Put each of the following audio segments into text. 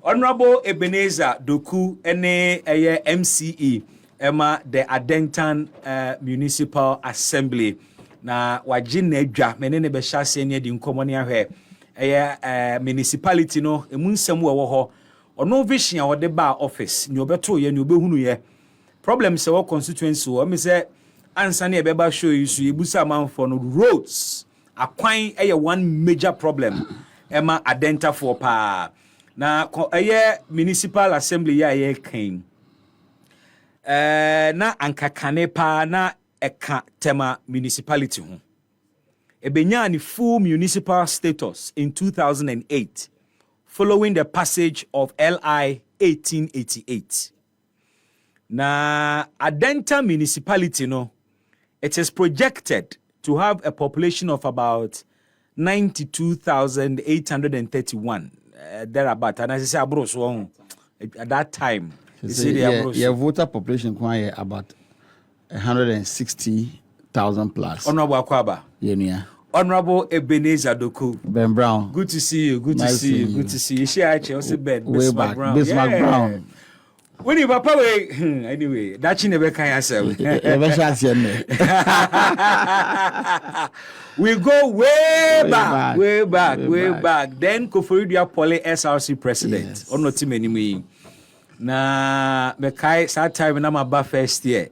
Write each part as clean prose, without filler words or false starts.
Honorable Ebenezer Doku ene MCE Emma the Adenta Municipal Assembly na wagye na adwa menene be hyase ne di nkomoni ahwe municipality no emu nsem wo ho ono vision a wode ba office ni obeto ye ni obehunu ye problem se wo constituency wo me se ansa na ebeba show you so ebusa manfo no roads akwan one major problem Emma Adenta for pa na municipal assembly ya kan na ankakane pa na eka tema municipality ho ebenya ni full municipal status in 2008 following the passage of LI 1888. Na Adenta municipality no, it is projected to have a population of about 92,831 thereabout. And as I say, at that time, your voter population quite about 160,000 plus. Honorable Akwaba. Yeah. Honorable Ebenezer Doku. Ben Brown. Good to see you. Good to see you. Good to see you. She actually also Ben. Bismarck Brown. Bismarck Brown. When you papa way anyway, that you never can answer. We go way back. Then Koforidia Pole SRC president. Or not too many. Na me kai that time na my first year.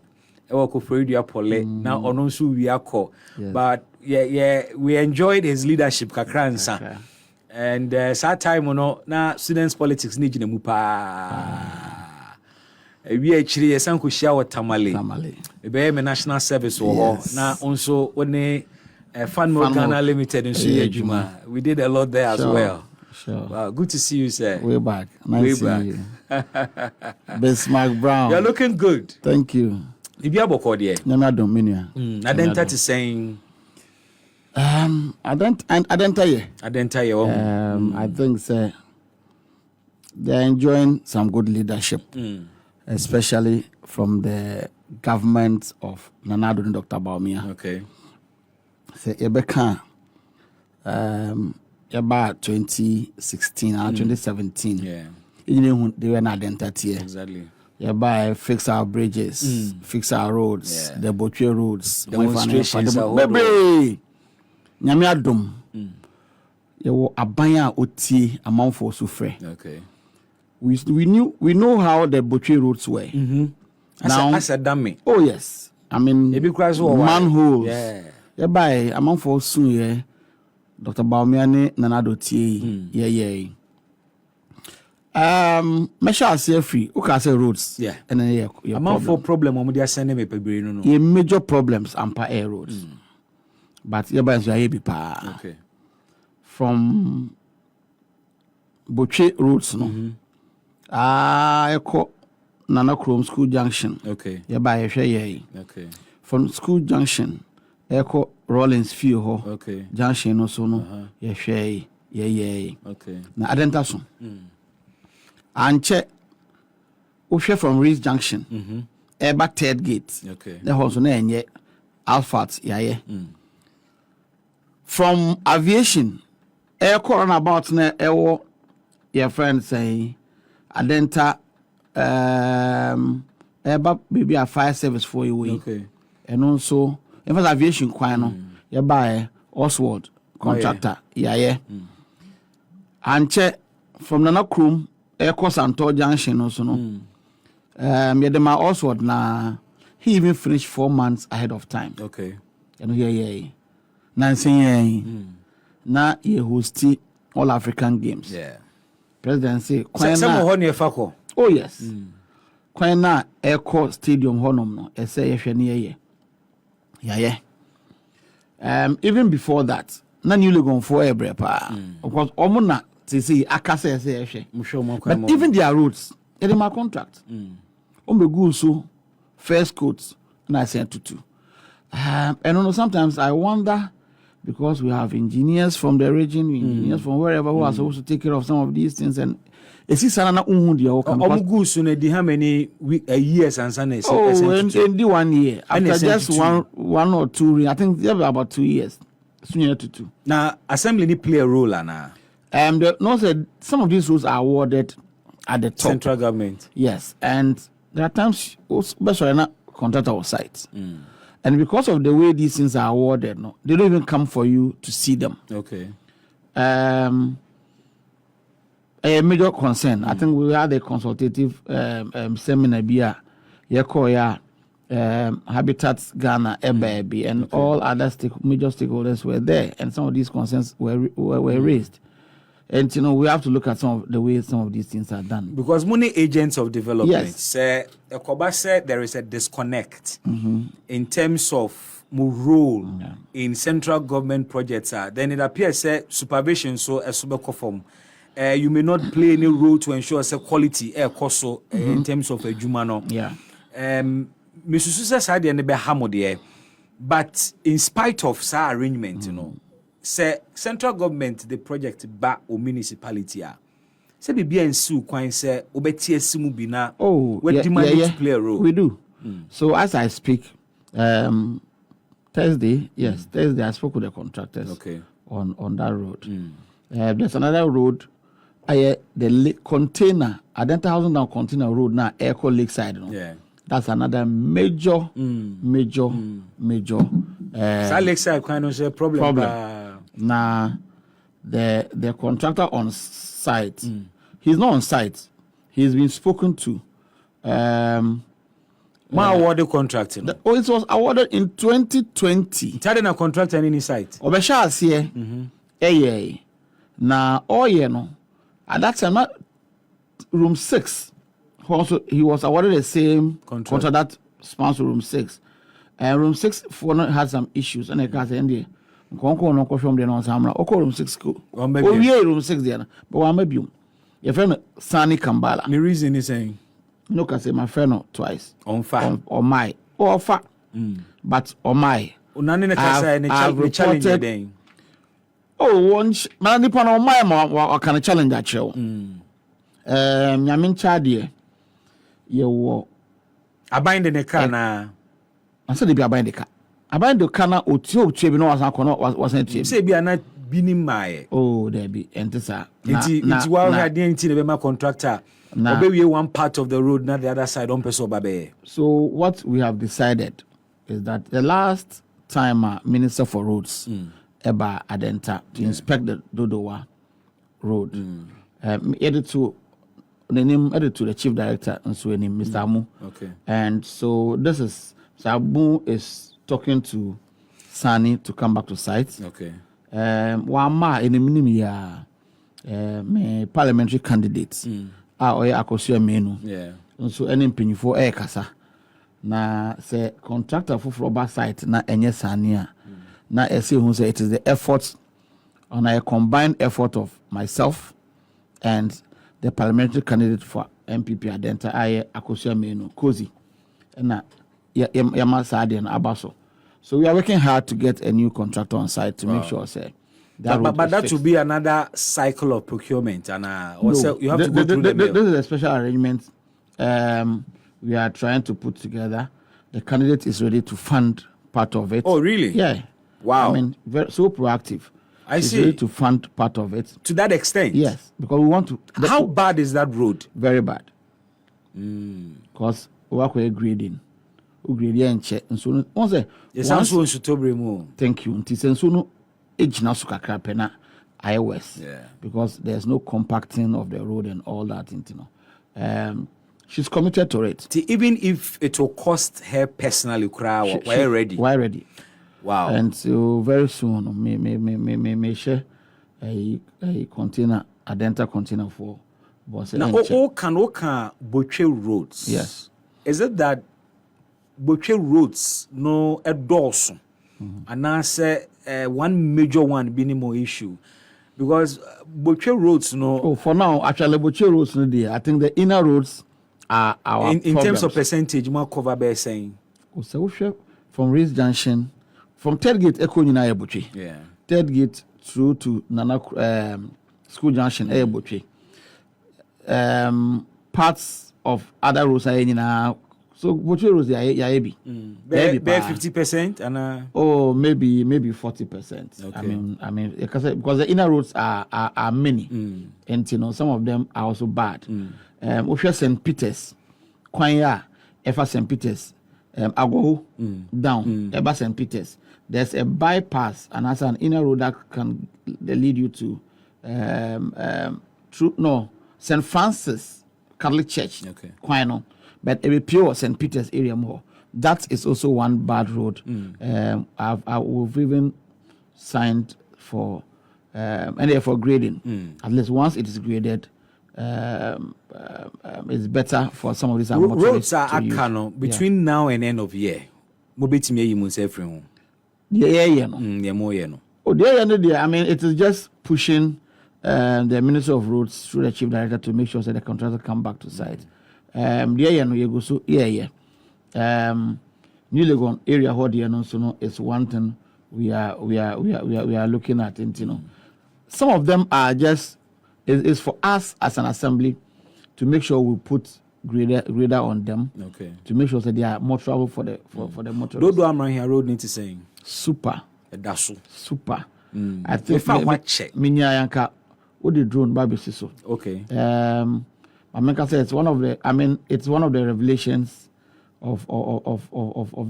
Ewa Koforidia Pole. Now ononsu we are call. But yeah, we enjoyed his leadership kakransa. Okay. And that time na students politics need to mupa. We actually esanku share with Tamale. Ebe me national service wo na also one Fan Ghana Limited in Juma. We did a lot there as well. Sure. Wow, good to see you, sir. Way back. Nice to see you. Bismarck Brown. You're looking good. Thank you. Ibia boko there. Nyama Dominia. Adenta is saying Adenta ye. Adenta ye. I think they're enjoying some good leadership. Especially from the government of Nanado and Dr. Baumia. Okay. So Ebeka about 2016 or 2017. Yeah. They were not identity. Exactly. By fix our bridges, fix our roads, the Botwe roads, demonstrations. Baby, Nyame adom. You abaya oti amount for sufre. Okay. We know how the Botwe roads were. Now, as a dummy. Oh yes, I mean manholes. Yeah. By amount for soon. Yeah, Dr. Baumiane Nanado T. Yeah. Measure say free. Okay, say roads. Yeah, and then amount for problem. Omo dia send me pebre no. Yeah, major problems ampa air roads. But yeah, by so be pa. Okay. From Botwe roads no. I call Nana Chrome School Junction. Okay. Yeah, by a share. Okay. From School Junction, Echo Rollins Field. Okay. Junction also no. Yeah, share. Yeah. Okay. Na Adenta so. And check. Ushe from Reese Junction. Eba third gate. Okay. The house na enye Alphard. Yeah. From aviation, Echo runabout na ewo. Your friend say. Adenta maybe a fire service for you. Okay. And also if it's aviation quino, you buy Oswald contractor. Yeah. And check from the Nakrum Air Course and Tor Junction also no. My Oswald na he even finished 4 months ahead of time. Okay. You know, yeah. Nancy na he hosted all African games. Yeah. Presidency. Oh yes. Kwena Airco Stadium honum no. Yeah. Even before that, na newly gone for every pa. Of course, omuna to see akase say. But even their roads, it is my contract. Go so first coats and I sent to 2. And sometimes I wonder. Because we have engineers from the region, engineers from wherever who are supposed to take care of some of these things, and it's how many years and in the 1 year after just one or 2, I think they have about 2 years. To 2. Now assembly play a role now. No said some of these rules are awarded at the top. Central government. Yes, and there are times also contract our sites. And because of the way these things are awarded, no, they don't even come for you to see them. Okay. A major concern. I think we had a consultative seminar here, Habitat Ghana, Ebaby, and all other major stakeholders were there, and some of these concerns were raised. And we have to look at some of the ways some of these things are done. Because many agents of development Yes. say, Ekoba said there is a disconnect in terms of my role in central government projects. Then it appears that supervision so a subco form. You may not play any role to ensure quality coso in terms of a jumano. Yeah. Mr. Susa said the hamode, but in spite of sa arrangement, say central government the project ba o municipality say bibia nsi kwan say obeti asimu bi na we demand to play a role. We do. So as I speak, Thursday I spoke with the contractors on that road. There's another road, the container, Adenta housing down container road now, Echo Lakeside. That's another major. Lakeside kind of problem. Now, the contractor on site, he's not on site. He's been spoken to. Awarded contract. It was awarded in 2020. Tell a contractor any site. Obesha here. Now, no. At that time, room 6. Also, he was awarded the same contract that sponsor room 6. And room 6 had some issues, and I can't say any. No from the room 6 school. Room 6 there. But I'm maybe your friend Sani Kambala. The reason is saying no can say my friend twice. On fire. Or my. Or far. But or my. I've reported. Once man upon on my can challenge that show. Yamin Chadie. You bind in the car now. I said, they bind the car. I bind the car now, or two children wasn't it? Say, be a not being my. Oh, there be, and this are. It's why I didn't see the contractor. Maybe one part of the road, not the other side, on Peso Babe. So, what we have decided is that the last time Minister for Roads, Eba Adenta, to inspect the Dodowa Road, the name added to the chief director and so name Mr. Amu. Okay. And so this is Sabu is talking to Sani to come back to site. Okay. Wama in the minimum me parliamentary candidates. Akosua menu. Yeah. And so any penny for kasa. Na say contractor for rubber site na enye Sani na ese who say it is the effort on a combined effort of myself and the parliamentary candidate for MPP Adenta Akosua Menu Kozi na Yama and Abaso. So we are working hard to get a new contractor on site to make sure say but that will be another cycle of procurement and also you have to go through this is a special arrangement we are trying to put together. The candidate is ready to fund part of it. Oh really? Yeah. Wow. I mean so proactive. I see. Ready to fund part of it. To that extent? Yes, because we want to. How bad is that road? Very bad. Because we are grading. We grade and check. And so once thank you. Until so age na suka krapena iOS. Yeah. Because there's no compacting of the road and all that. She's committed to it. Even if it will cost her personally, we're ready. We're ready. Wow. And so very soon, me share a container, Adenta container for boss. Now, all can Boche roads. Yes. Is it that Boche roads no a dorsum? And now say one major one being more issue. Because Boche roads no. Oh, for now, actually, Boche roads no there. I think the inner roads are our in terms of percentage, more cover by saying. So from Race Junction. From Third Gate, Echo Nina Ebuchi. Yeah. Third Gate through to Nana School Junction, Ebuchi. Parts of other roads are in So what you was yeah be. Bear 50% and oh maybe 40%. Okay. I mean because the inner roads are many, and you know some of them are also bad. If you're St. Peter's, Kwanya, Efa St. Peter's, Agoho down, Eba St. Peter's. There's a bypass and that's an inner road that can lead you to St. Francis Catholic Church. Okay. Kwano. But a pure St. Peter's area more. That is also one bad road. We've even signed for and for grading. At least once it is graded, it's better for some of these roads are akano between now and end of year. Mobetime yi mun say free ho. Yeah, no. No. Oh, there. I mean, it is just pushing the Minister of Roads through the Chief Director to make sure that the contractor come back to site. No, you go so New Legon area no is one thing we are looking at, and you know, some of them are just is for us as an assembly to make sure we put grader on them. Okay. To make sure that they are more trouble for the motorists. Dodo Amran here road need to saying super. Super. I think if I watch Minya Yanka with the drone baby so. Okay. America says it's one of the revelations of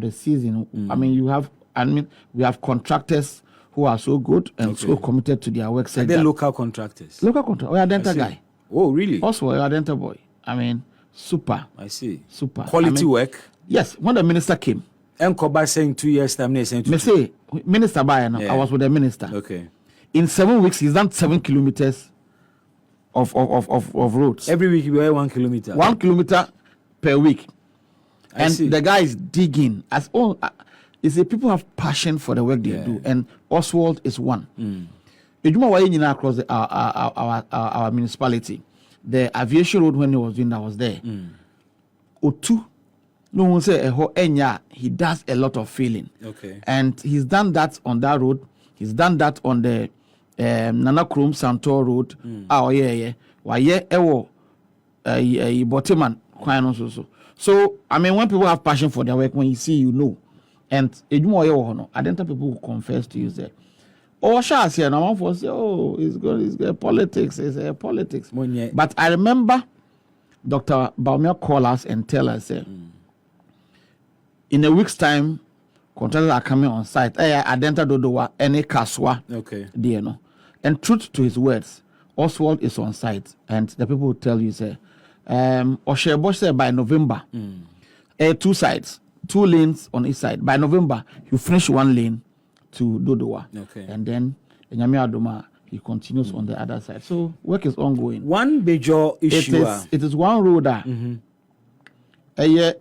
the season. I mean we have contractors who are so good and so committed to their work. Are they local contractors? Local contractor. Adenta guy. Oh really? Also Adenta boy. I mean super. I see. Super. Quality work. Yes. When the minister came. Enkoba saying 2 years time. Me say minister by now. I was with the minister. Okay. In 7 weeks he's done 7 kilometers of roads. Every week you wear 1 kilometer. 1 kilometer per week. And the guy is digging. As all you see, people have passion for the work they do, and Oswald is one. Across our municipality, the aviation road when he was doing that was there. Otu, no one say he does a lot of filling. Okay. And he's done that on that road. He's done that on the Nana Krum Santor Road. Boteman, also. So I mean, when people have passion for their work, when you see, you know. And Adenta people will confess to you say, oh, Shas here, no one for say, oh, it's good, politics, it's politics. But I remember Dr. Baumia call us and tell us, in a week's time, contractors are coming on site. Adenta Dodowa, any Kaswa. Okay. No. And truth to his words, Oswald is on site, and the people will tell you, say, Oshebo said by November, 2 sides. 2 lanes on each side. By November, you finish 1 lane to Dodowa. Okay. And then Nyame Adoma, he continues on the other side. So work is ongoing. One major issue. It is one road that a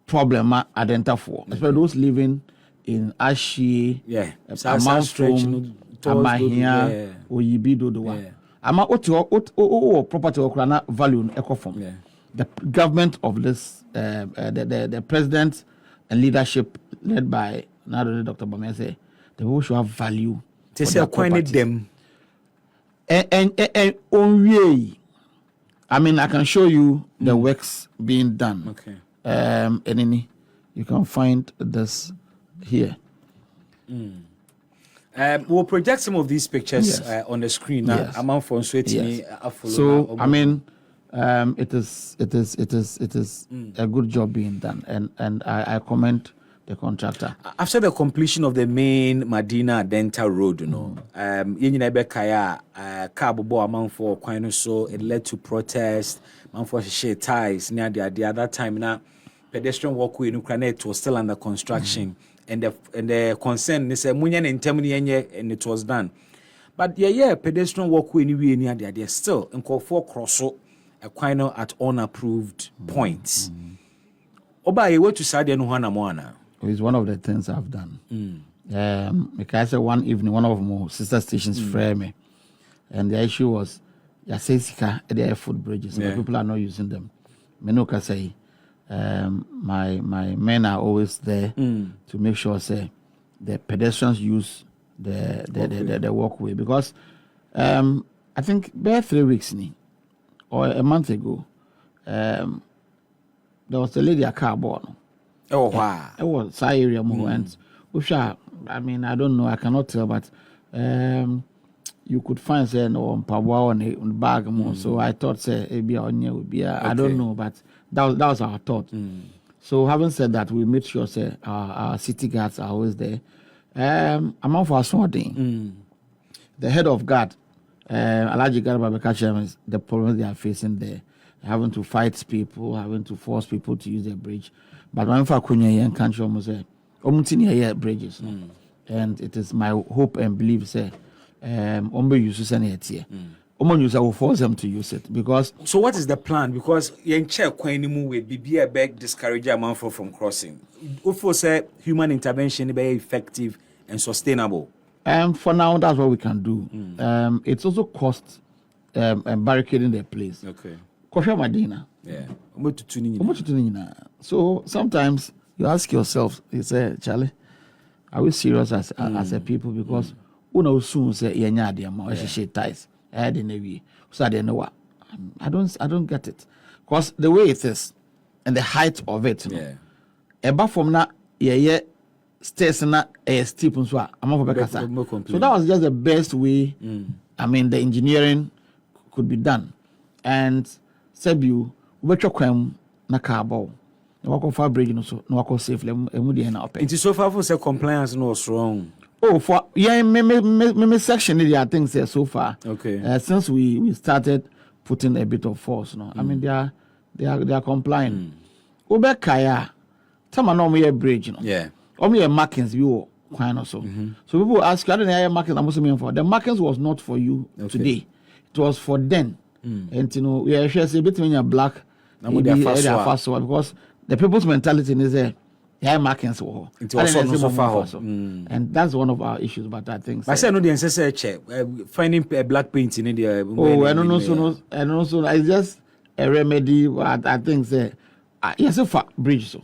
problem Adenta for. Especially those living in Ashi, Amanstrom, Amahia, Oyibi Dodowa. Ama property okrana value ecoform. The government of this, the president and leadership led by Dr. Bamia say the people should have value. They say acquainted them. And only, I mean, I can show you the works being done. Okay. And you can find this here. We'll project some of these pictures on the screen. Yes. So I mean. It is a good job being done, and I commend the contractor. After the completion of the main Medina Adenta road, it led to protest. Ties near the other time now, pedestrian walkway in Ukraine was still under construction, and the concern is and it was done. But pedestrian walkway near the still and call for cross. Equino at unapproved points. Oba way to side no hana moana. It's one of the things I've done. Because I said one evening, one of my sister stations framed me, and the issue was Yasesika at the foot bridges. Yeah. People are not using them. Menoka say, my men are always there to make sure say the pedestrians use the walkway because I think bare 3 weeks or a month ago, there was a lady a car born. Oh, wow. It was side area movement. I mean, I don't know, I cannot tell, but you could find say no Pabwa on the bag more. So I thought say it be on you be I don't know, but that was our thought. So having said that, we made sure say our city guards are always there. Among for Swording, the head of guard, Alaji Garba is the problems they are facing there, having to fight people, having to force people to use their bridge. But when for Kunya and country almost say, bridges, and it is my hope and belief say, use it here. User will force them to use it because. So what is the plan? Because yen check when with be a beg discourage a man from crossing. If say human intervention be effective and sustainable. For now, that's what we can do. It's also cost barricading the place. Okay. Kosha Madina. Yeah. So sometimes you ask yourself, you say, Charlie, are we serious as a people? Because who knows soon say yenya diamo she ties. I don't know what. I don't get it. Because the way it is and the height of it, above from na stairs na steep so that was just the best way. I mean, the engineering could be done. And Sebu, we na carbon. No walk for bridge, so no walk safely. It is so far for say compliance no strong. Oh, for me section I think say so far. Okay. Since we started putting a bit of force, no. I mean they are complying. Obe kaya, tama no me bridge, no. Yeah. Or me markings you kind of so. So people ask, I don't know markings. I'm saying for the markings was not for you today. It was for them. And you know we are say between your black, because the people's mentality is there. Yeah, markings were. And that's one of our issues. But I think. I said no, the ancestor check finding black paint in India. Oh, I don't know. And also, it's just a remedy. But I think say yes, a bridge so.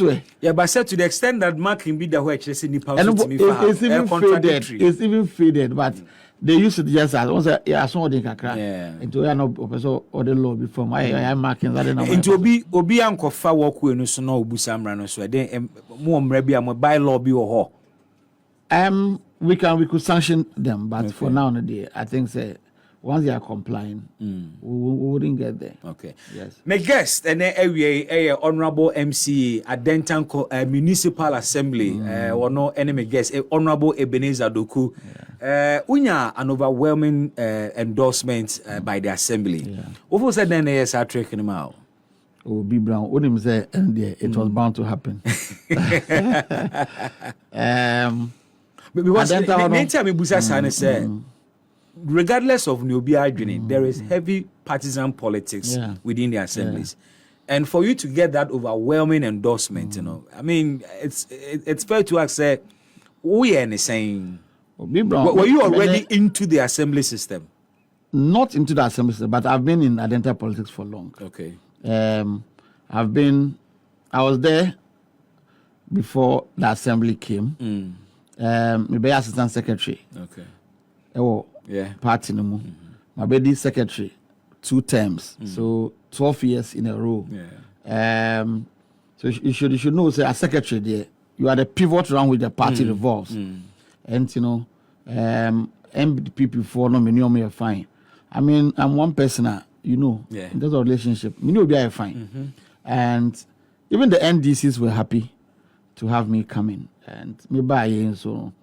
Way. Yeah, but said to the extent that marking be the way it's even faded. It's even faded, but. They used it just as once saw the kakra. Into or the law before my markings. I don't know. Into obi anko fa walk we no so no obusamra no so then mo mrabi am by law bi wo ho. We could sanction them, but for now I think say once they are complying, we wouldn't get there. Okay. Yes. My guest and a honorable MCE Adenta Municipal Assembly. Or no enemy guest, honorable Ebenezer Doku. Unya an overwhelming endorsement by the assembly. What said then they are tracking him out? Oh, B Brown, what him say, and it was bound to happen. Because anytime Busa Sane said, regardless of Nubia Guinea, there is heavy partisan politics within the assemblies. And for you to get that overwhelming endorsement, you know, I mean, it's fair to ask, we are saying, were you already into the assembly system? Not into the assembly system, but I've been in Adenta politics for long. Okay. I was there before the assembly came. Maybe assistant secretary. Okay. Party no more. My baby secretary 2 terms. So 12 years in a row. So you should know, say, as secretary there, you are the pivot around which the party revolves. And you know, MDP before no many are fine. I mean, I'm one person, you know, in terms of relationship, me know be fine. And even the NDCs were happy to have me come in. And me buy and so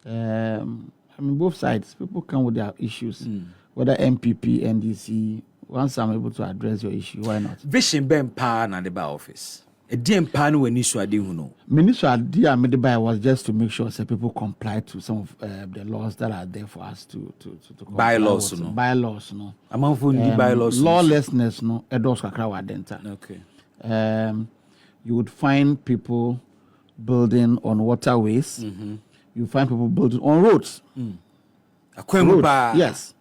I mean both sides, people come with their issues. Whether MPP, NDC, once I'm able to address your issue, why not? Vision Ben Pa na the bar office. A DM pan when issue I didn't know. Minister idea made by was just to make sure that people comply to some of the laws that are there for us to bylaws, no. Bylaws, no. Among the bylaws, lawlessness, no. Edos kakra Adenta. Okay. You would find people building on waterways. You find people building on roads. Roads. Yes.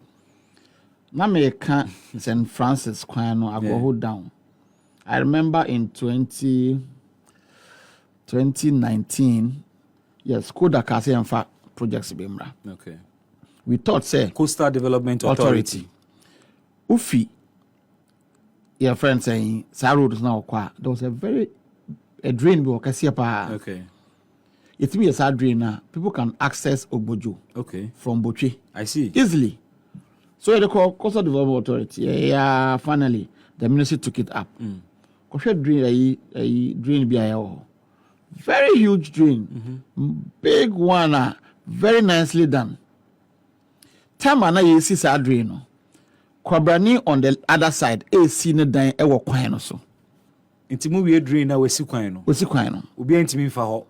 Now me can St. Francis Kwano I go hold down. I remember in 2019, yes, Koda Kase and Fa projects Bimra. Okay. We thought say Coastal Development Authority. Ufi your friend saying, "Sa road is now qua." There was a drain we can see Okay. It's me a sad drain now. People can access Ogbojo. Okay. From Boche. I see. Easily. So the Coastal Development Authority, yeah, finally the ministry took it up. Drain, a drain BIO. Very huge drain. Big one, very nicely done. Time ana you see sad drain no. Kwabrani on the other side, seen it dying ewo kwan no so. Inti mu we drain na we si kwan no. We si kwan no. Obi antimi mfa ho.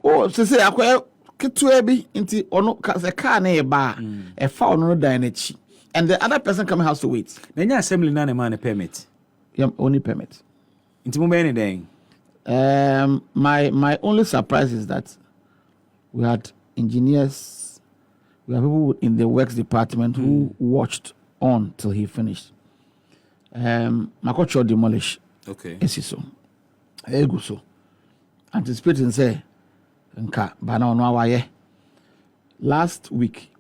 Oh, say akwa ketua bi inti ono se car na e ba e fa ono no dan na chi. And the other person coming has to wait. Na nya assembly na man permit. Yeah, only permit. Inti mu be ni den. My only surprise is that we had engineers, we have people in the works department who watched on till he finished. My coach demolish. Okay. So. Ego so. Anticipating say, nka bana ono awaye. Last week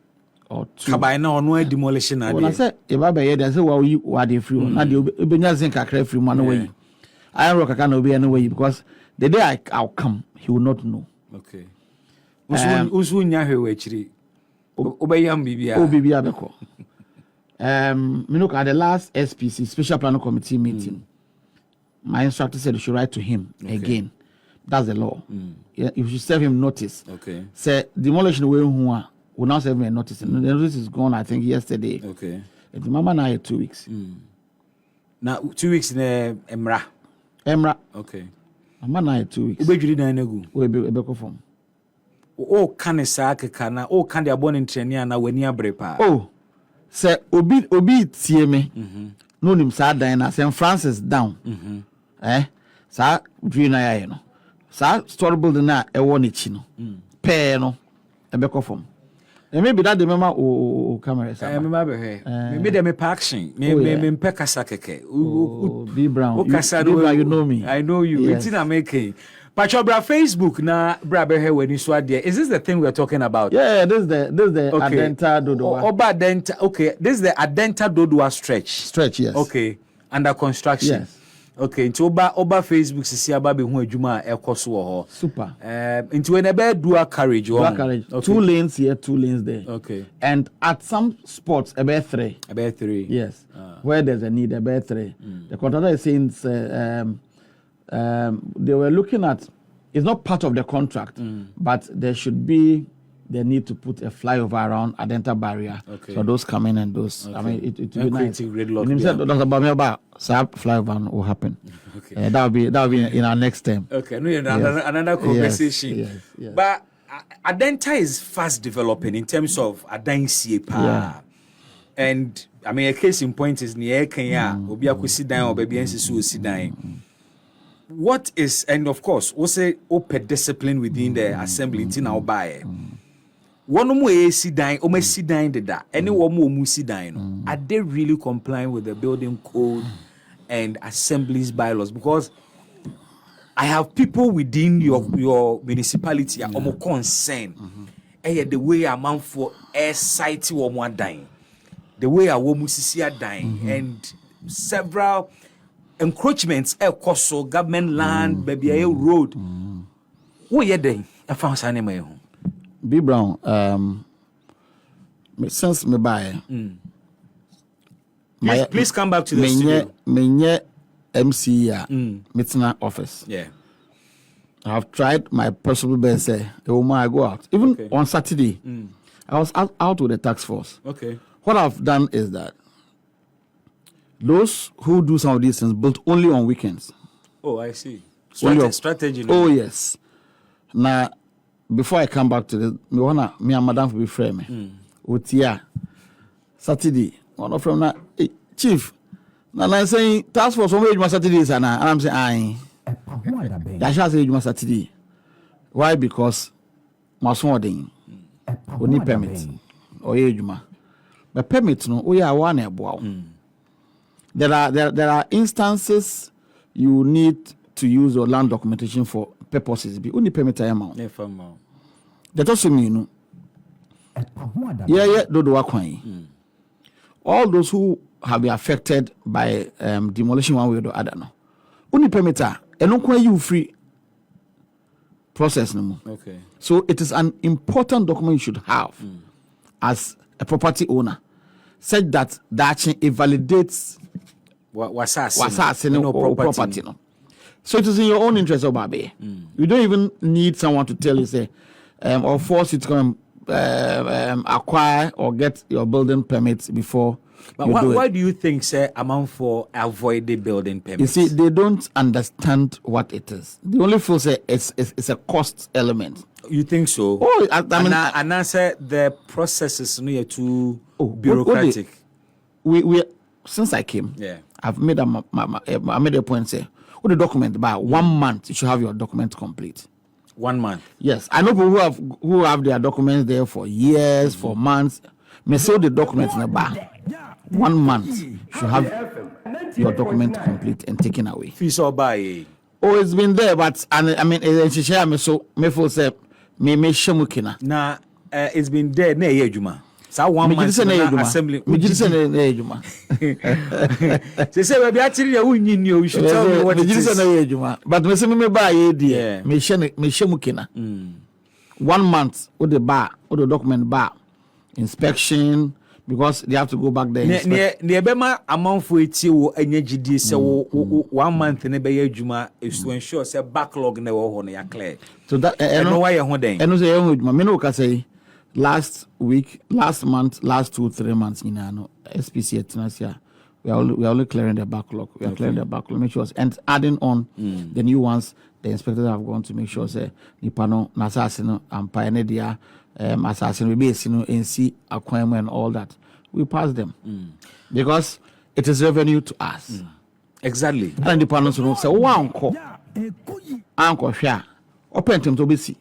or two. Kabay na ono demolition na. When I say eba be there say wa dey free na dey obenya zinc akra free man way. I rock can obi anyway because the day I'll come he will not know. Okay. Usu nya hwe chiri. Obeyam bibia. Bibia beko. Me look at the last SPC Special Planning Committee meeting. My instructor said you should write to him again. That's the law. Yeah, you should serve him notice. Okay. Say demolition will now serve me a notice. The notice is gone, I think, yesterday. Okay. The mama now 2 weeks. Now 2 weeks in Emra. Okay. Mama now 2 weeks. Ubejuri na negu. Ebeko form. O kan sa akeka na o kan de abon ntrenia na wani abrepa. Oh. Say obi tie me. No nim sa dan na St. Francis down. Sa dream na ya no. Sa story building na e won chi no. Pair no ebeko form. Maybe that the mema o camera sa. Mema be he. Maybe the me action. Me pe kasa keke. B Brown. You know me. I know you. Yes. It's na making. Pachobra Facebook na bra be he when you so there. Is this the thing we're talking about? Yeah, this is the okay. Adenta Dodowa. Oba Adenta. Okay, this is the Adenta Dodowa stretch. Yes. Okay, under construction. Yes. Okay, into Oba Facebook sisi aba be hu adwuma ekoso ho. Super. Into when ebe dual carriage. Okay. 2 lanes here, 2 lanes there. Okay. And at some spots about 3. About 3. Yes. Where there's a need about 3. The contractor is saying they were looking at, it's not part of the contract, but there should be the need to put a flyover around Adenta barrier. Okay. So those come in and those, I mean, it will be nice. And said, Dr. Bamiaba, flyover will happen. Okay. That will be in our next term. Okay, no, another conversation. Yes. But Adenta is fast developing in terms of Adansi pa. Yeah. And I mean, a case in point is near Kenya, Obi akusi dan or baby NCC si dan. What is, and of course, what's a open discipline within the assembly in our buy? One more si dying, or may si dying the da, any one more si dying. Are they really complying with the building code and assembly's bylaws? Because I have people within your municipality are more concerned. The way a man for air site or more dying, the way a woman see dying, and several encroachments so government land baby a road wo ye den e fa sane mai ho B Brown since me buy please come back to the studio menye MCE meeting office. Yeah, I have tried my possible best say I go out even on Saturday. I was out with the task force. Okay, what I've done is that those who do some of these things built only on weekends. Oh, I see. Strategy. Oh, yes. Now, before I come back to this, me and Madam will be frame. Utia Saturday. One of them, Chief. Now I'm saying task force on my Saturdays, and I'm saying, I shall say my Saturday. Why? Because my son only permit or ejuma. But permit no, we are one about. There are instances you need to use your land documentation for purposes. Be only permit amount. That also mean yeah, do kwan. All those who have been affected by demolition one way or the other. No, only permitter, and no you free process no more. Okay. So it is an important document you should have as a property owner, said that it validates what's or property. No. So it is in your own interest, Obabe. You don't even need someone to tell you, say, or force you to come acquire or get your building permits before. But why do you think, say, amount for avoid the building permits? You see, they don't understand what it is. They only feel say it's a cost element. You think so? Oh, I mean, and I say the process is not too bureaucratic. We since I came, I've made I made a point say, the document by 1 month you should have your document complete. 1 month. Yes, I know people who have their documents there for years, for months. May sell the documents in a bar. 1 month you should have your document complete and taken away. Fees or buy. Oh, it's been there, but I mean, she share me so me for say me shemukina. Nah, it's been there. Ne yejuma. So 1 month assembly. Me just say ne yejuma. They say we be actually you should tell me what it is. But me say me buy ye there. Me shemukina. 1 month with the bar, with the document bar, inspection. Because they have to go back there. Near Bema amount for it, you and GD so 1 month in a bay juma is to ensure say backlog never on your clear. So that I know why you're holding. And I say last month, last 2-3 months in SPC at Tinasia, we are only clearing the backlog. We are clearing the backlog, make sure and adding on the new ones. The inspectors have gone to make sure say Nipano, Nasasino, and Pioneer. Assassin base, and see acquirement and all that. We pass them because it is revenue to us. Exactly. And the partners will say, Uncle share, open to be see.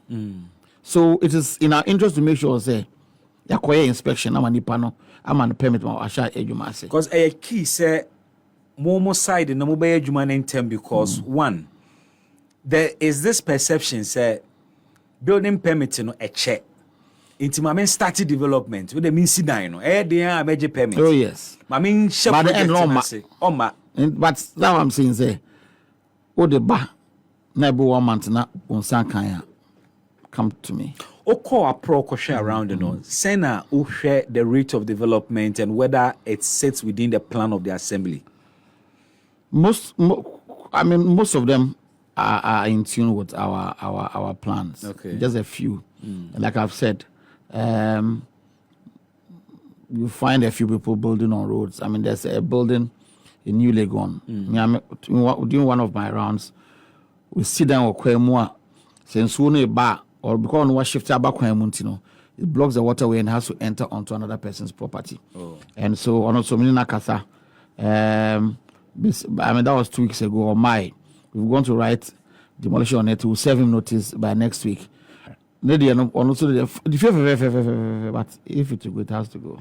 So it is in our interest to make sure say, acquire inspection. I'm a panel. I'm on permit. I shall edumase. Because a key say, more side in the mobile eduman in term because one, there is this perception say, building permit a check. Into my started development with the mean sidine, they major permit. Oh, yes. My mean, but that's what I'm saying. Say, the bar, never 1 month now, on Sankaya, come to me. Call a pro share around, Sena who share the rate of development and whether it sits within the plan of the assembly. Most of them are in tune with our plans. Okay. Just a few. Like I've said. You find a few people building on roads. I mean, there's a building in New Legon. During one of my rounds, we sit down with Kwemua, since we bar or because we shift our back, it blocks the waterway and has to enter onto another person's property. And so on also Nakasa, I mean that was 2 weeks ago. Or we've gone to write demolition on it. We'll serve him notice by next week. But if it's good, it has to go.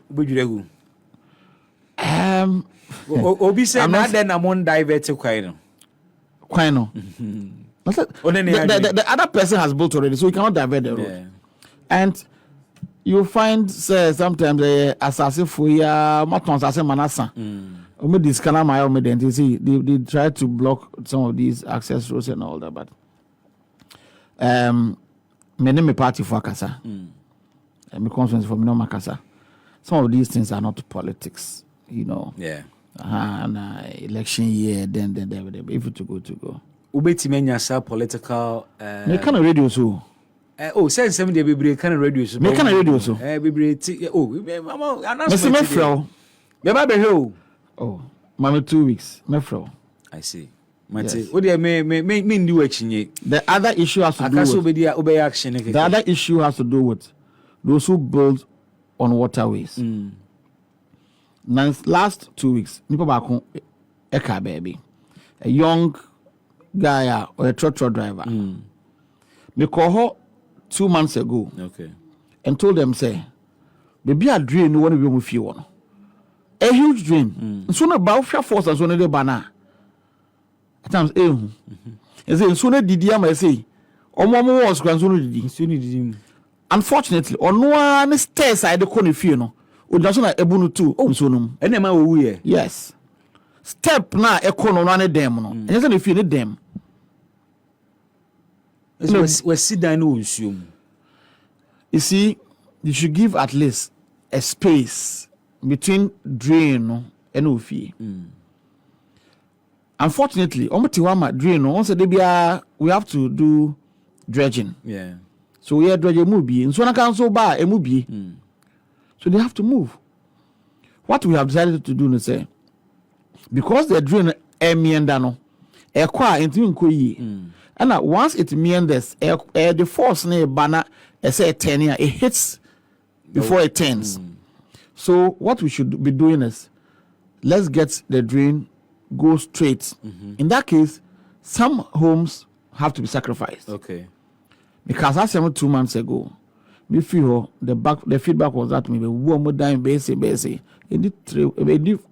Obi said not then I'm on diverted Quino. The other person has built already, so we cannot divert the road. And you find sometimes the assassin for Maton Assassin Manasa. This can my identity. They try to block some of these access roads and all that, but my name is party for Akasa. My conference for me no Makasa. Some of these things are not politics, Yeah. And election year, then if it's to go. Ubeti menya sa political. Me kind of radio so. Say 70 be kind of radio so. Me kind of radio so. Announcement. Me fro. Me ba be here. Oh, mama 2 weeks. Me fro. I see. Mate, what do me do achinye. The other issue has to do with the other issue has to do with those who build on waterways. Now, last 2 weeks, nipa bako eka baby, a young guy or a tractor driver. Me call her 2 months ago. Okay. And told them say, baby a drain no one be with you one. A huge drain. So na ba force as one de bana. At times is it sooner did I say omo was grandson did. Unfortunately, on one stairs I the corner fear no o just na ebunu too nso no ene ma wo ye yes step na ekono no ne dem no enye say na fie ne dem we sit down no nsuo mu. You see, you should give at least a space between drain and ofie. Unfortunately, drain once we have to do dredging. Yeah. So we are dredging movie. And so I can so buy a movie. So they have to move. What we have decided to do is say, because the drain meandano, a qua into Nkoyi. And once it meanders, the force near banner, say 10 year, it hits before it turns. So what we should be doing is, let's get the drain go straight. In that case, some homes have to be sacrificed. Okay. Because I said 2 months ago, me feel the feedback was that maybe one more time base. It did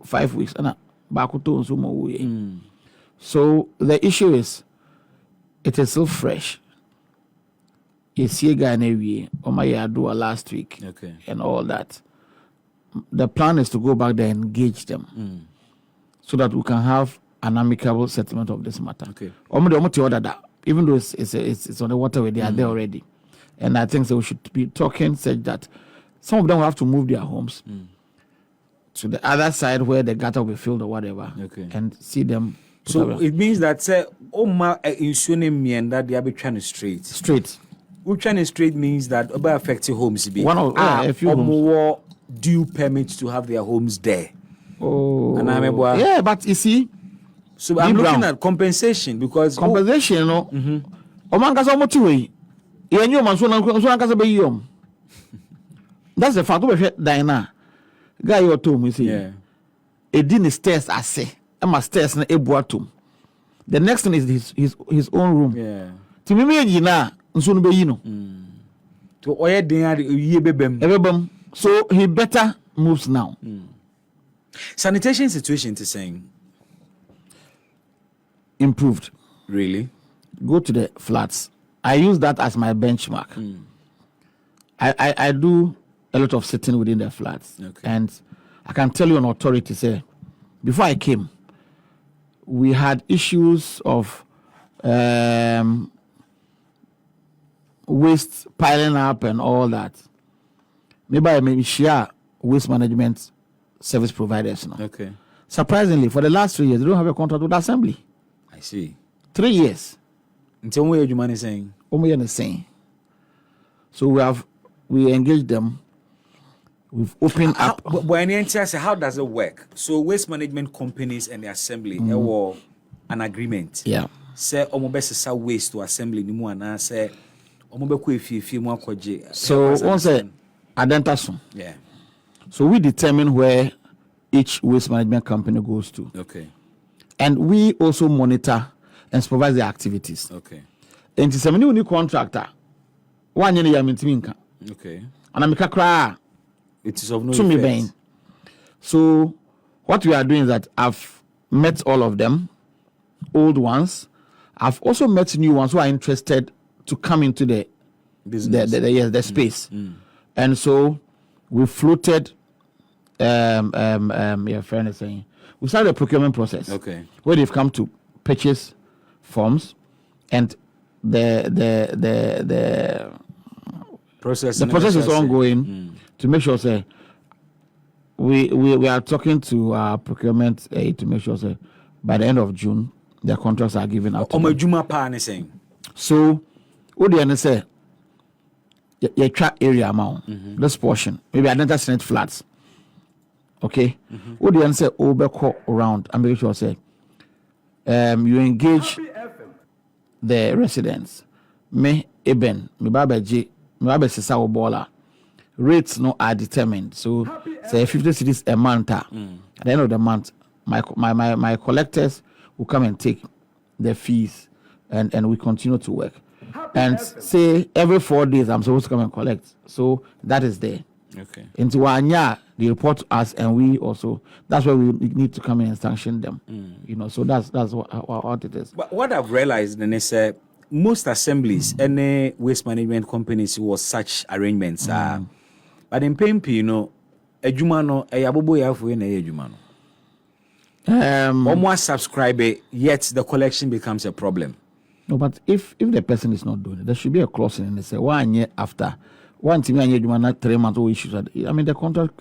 5 weeks and back to So the issue is, it is still fresh. You see a guy in a do last week, okay, and all that. The plan is to go back there and engage them, so that we can have an amicable settlement of this matter. Okay. Even though it's on the waterway, they are there already, and I think so we should be talking such that some of them will have to move their homes to the other side where the gutter will be filled or whatever, and see them. So it means that say Oma insuring me and that they are be trying straight. Straight. Which trying straight means that about affecting homes be one of a few homes. More due permits to have their homes there. Oh, and I'm yeah, but you see, so I'm looking at compensation because compensation, no. Omanga so much way. You man so na be yom. That's the fact. We Diana, guy you told me say, yeah, it didn't stairs I say. My stairs na ebuatum. The next thing is his own room. Yeah. To me na nso no be yi no. To oye den ye bebem. So he better moves now. Sanitation situation to saying improved. Really? Go to the flats. I use that as my benchmark. I do a lot of sitting within the flats. Okay. And I can tell you an authority say before I came, we had issues of waste piling up and all that. Maybe I may share waste management service providers now. Okay. Surprisingly, for the last 3 years, they don't have a contract with the assembly. I see. 3 years. Until where you man saying? Almost saying. So we engaged them. We've opened up. But how does it work? So waste management companies and the assembly have an agreement. Yeah. Say best waste to assembly ni mu ana say efie mu akwaje. So once Adenta so. Yeah. So we determine where each waste management company goes to. Okay. And we also monitor and supervise their activities. Okay. And it's a new contractor. One year nka. Okay. And I'm cry. It is of no to me effect. Bain. So what we are doing is that I've met all of them, old ones. I've also met new ones who are interested to come into the business. The space. And so we floated your friend is saying we started a procurement process. Okay. Where they've come to purchase forms and the process is ongoing to make sure say we are talking to our procurement to make sure say by the end of June their contracts are given out. So what do you say? Your track area amount, this portion, maybe Adenta Senate flats. Okay, what do you say? Overcall around and make sure say you engage the residents. Me eben, me baba J, me baba sisa obola. Rates no are determined. So say 50 cities a month. At the end of the month, my collectors will come and take the fees, and we continue to work. And say every 4 days I'm supposed to come and collect. So that is there. Okay. Into one year they report to us, and we also that's where we need to come in and sanction them. So that's what it is. But what I've realized then is most assemblies and waste management companies was such arrangements but in PMP, adwuma no eyabobo yafo na adwuma no almost subscribe yet the collection becomes a problem. No, but if the person is not doing it, there should be a clause in it. They say 1 year after 1 month, 3 months or issues. I mean, the contract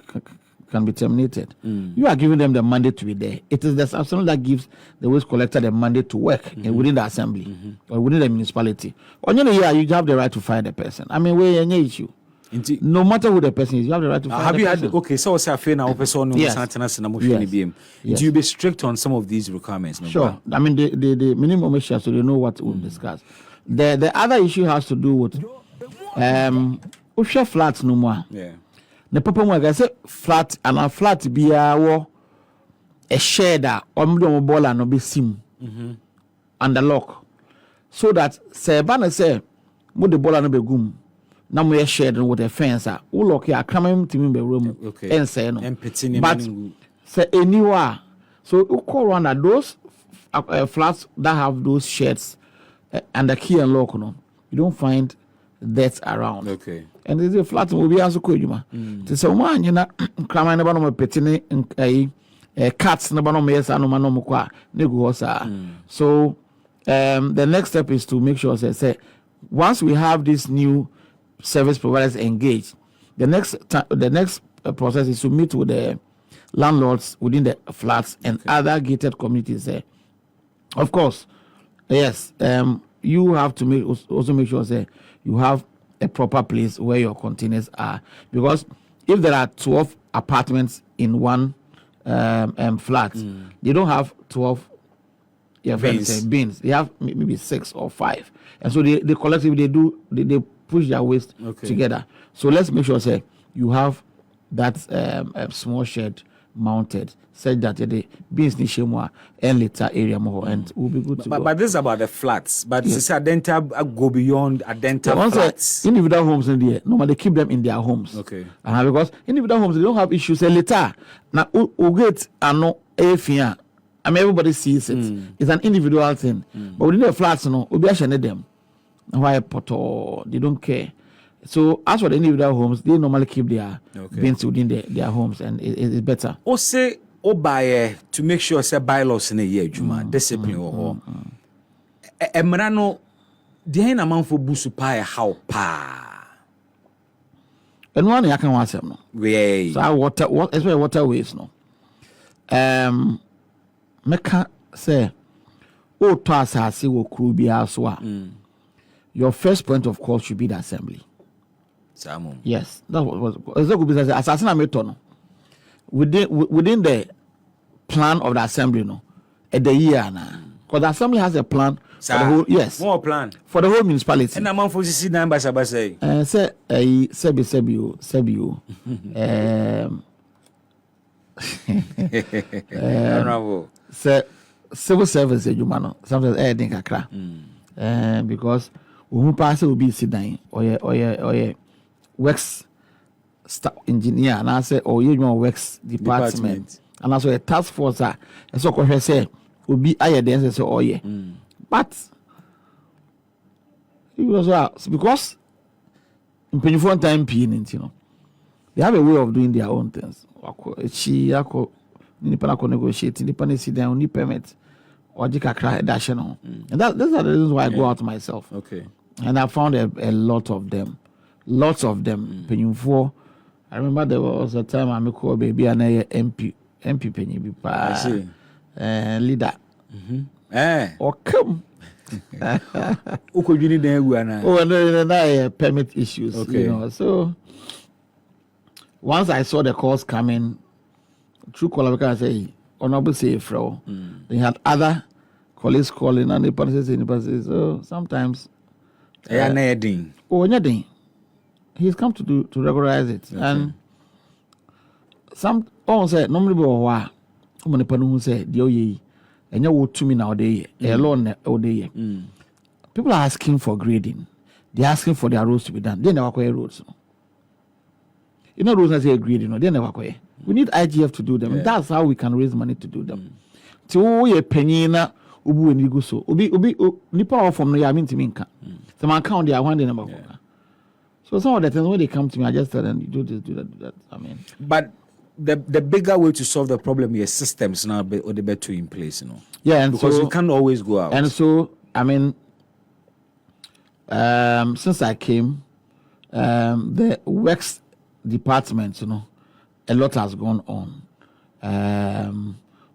can be terminated. You are giving them the mandate to be there. It is the assembly that gives the waste collector the mandate to work within the assembly or within the municipality. On your year, you have the right to fire the person. I mean, where any issue. No matter who the person is, you have the right to fire have the you person. had okay? So what's your now? Person Do you be strict on some of these requirements? No? Sure. I mean, the minimum measures, so they know what we'll discuss. The other issue has to do with flats no more. Yeah. The papa mo say flat and a flat be a share that omdo ball and be sim and the lock, so that say banner say mo the ball and be gum. Now we shared with a fence. Who look here coming to me be room and say no. But say anywhere. So you call one of those flats that have those sheds and the key and lock no. You don't find that around. Okay. And there's a flat will be as a kujuma. To say man, you know, cramming about my petting cats no yes and no mukwa negosa. So the next step is to make sure say once we have this new service providers engaged, the next process is to meet with the landlords within the flats and other gated communities there. Of course, yes, you have to also make sure that you have a proper place where your containers are, because if there are 12 apartments in one flat, they don't have 12 bins. They have maybe 6 or 5, and so they collectively they push their waste together. So let's make sure say you have that small shed mounted, said that the bins ni shemwa and later area more, and we'll be good to go. But this is about the flats. But this Adenta go beyond Adenta flats. Individual homes in there, normally they keep them in their homes. Okay. Because individual homes, they don't have issues. Later, now we get no afia. I mean, everybody sees it. It's an individual thing. But within the flats, no, we be ashamed them. Why poto? They don't care. So as for the individual homes, they normally keep their bins within their homes, and it's better. Or say, buy to make sure say bylaws in a year, Juma discipline or Emerano, the hen amount for busu pie how pa. And one I can watch them no. Way. So waterways no. Meka say, oh, Tasa see wo krubia so. Your first point of call should be the assembly. Samu. Yes, that was assassin ametono. Within the plan of the assembly, no, at the year now, because the assembly has a plan for the whole. Yes, more plan for the whole municipality. And among for CC numbers, I say. Say Sebio. Say civil service, you man. Sometimes I think kakra. Because who pass will be sitting or works engineer, and I say, oh, you know, works department. And also a task force. And so, I say, will be higher than say, oh, yeah. But it was because in 24 time, you know, they have a way of doing their own things. She, negotiate, independent sit down, need permit, or cry dash, you know. And those are the reasons why I go out myself. Okay. And I found a lot of them. Lots of them. I remember there was a time I called baby and MP penny be leader. Or come. Permit issues. Okay. You know. So once I saw the calls coming, true caller can say, honorable say fro. They had other colleagues calling and they so sometimes he's come to regularize it. Okay. And some say normally who say the and you to me nowadays alone all day. People are asking for grading. They're asking for their roads to be done. They never acquire roads. You know roads as a grading, they never acquire. We need IGF to do them. Yeah. That's how we can raise money to do them. To a penny na ubu and you so ubi nipa from no yamin to minka. So man count their one number. So some of the things when they come to me, I just tell them do this, do that. I mean, but the bigger way to solve the problem is systems now or the better in place, Yeah, and because so, you can't always go out. And so, I mean, since I came, the works department, a lot has gone on.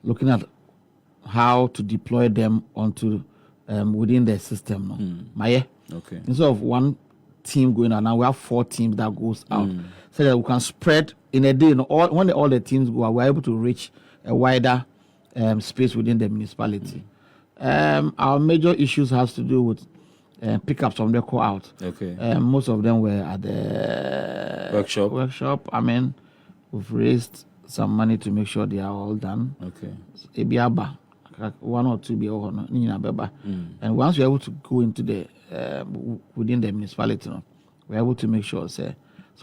Looking at how to deploy them onto within the system. Okay. Instead of one team going out, now we have 4 teams that goes out, so that we can spread in a day. When all the teams go out, we're able to reach a wider space within the municipality. Our major issues has to do with pickups from the call out. Okay. Most of them were at the workshop. I mean, we've raised some money to make sure they are all done. Okay. Ebiaba, 1 or 2 be all, and once we're able to go into the within the municipality, we're able to make sure some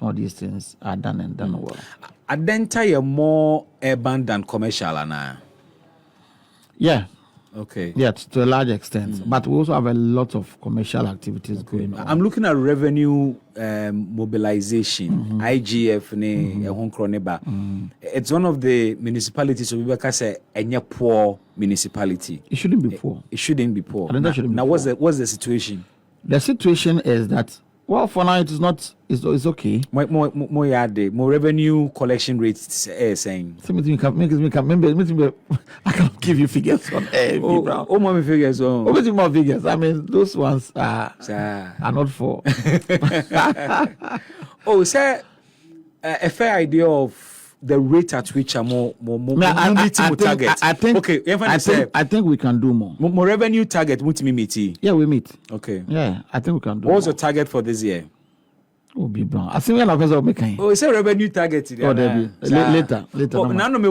of these things are done and done well. Adenta is more urban than commercial, now. Yeah. Okay. Yeah, to a large extent, but we also have a lot of commercial activities going on. I'm looking at revenue mobilization, IGF, It's one of the municipalities. So we can say a poor municipality. It shouldn't be poor. It shouldn't be poor. Now, what's the situation? The situation is that, well, for now it is not. It's okay. More revenue collection rates saying. I can't give you figures on more figures. More figures. I mean, those ones are not for. Sir, a fair idea of the rate at which are more target. I think we can do more. More revenue target. Yeah, we meet. Okay. Yeah, I think we can do. What's your target for this year? Oh, be brown. I think we are making. Oh, it's a revenue target. Later. Now, no, me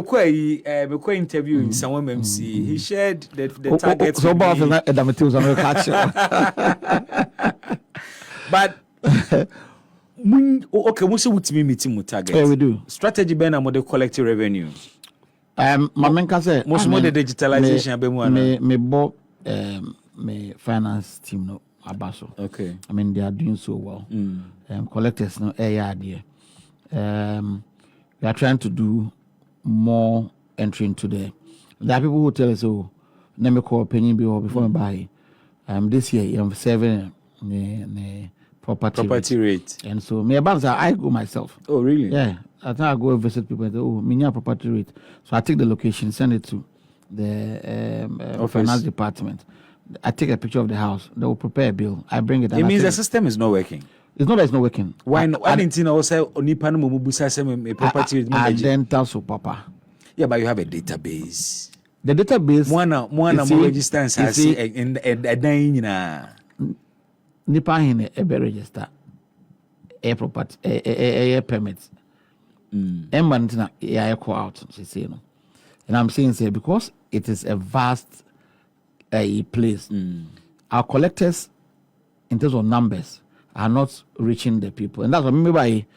interview in some MCE. He shared the target. So about but okay, we say meeting target. Yeah, we do. Strategy ben am the collective revenue. My main say most more the digitalization me finance team no abaso. Okay. I mean they are doing so well. Collectors no idea. We are trying to do more entry into there. There are people who tell us, oh, let me call penny bill before I buy. This year I'm saving the property rate. And so me I go myself. Oh really? Yeah. I think I go visit people and say, oh, me property rate. So I take the location, send it to the finance department. I take a picture of the house. They will prepare a bill. I bring it. It means the system is not working. It's not that it's not working. Why not? I didn't know say onipa no mubusa say property rate. Adenta so papa. Yeah, but you have a database. The database. One register and say in a nipa hine ebe register a property a permit. Emma I call out. She say no, and I'm saying say because it is a vast place. Our collectors, in terms of numbers, are not reaching the people, and that's what maybe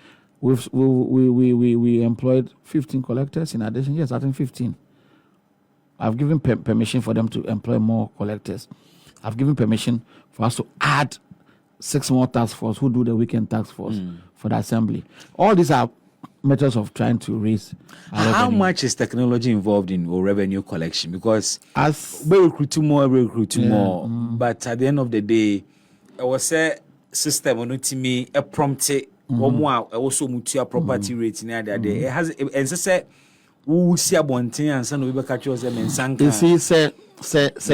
we employed 15 collectors in addition. Yes, I think 15. I've given permission for them to employ more collectors. I've given permission for us to add 6 more task force who do the weekend task force for the assembly. All these are methods of trying to raise. How much is technology involved in revenue collection? Because as we recruit more, but at the end of the day, I was a system on me a prompted or more also mutua property rate in the day. It has and say who see a bonting and son we catch us and sanka. You see, say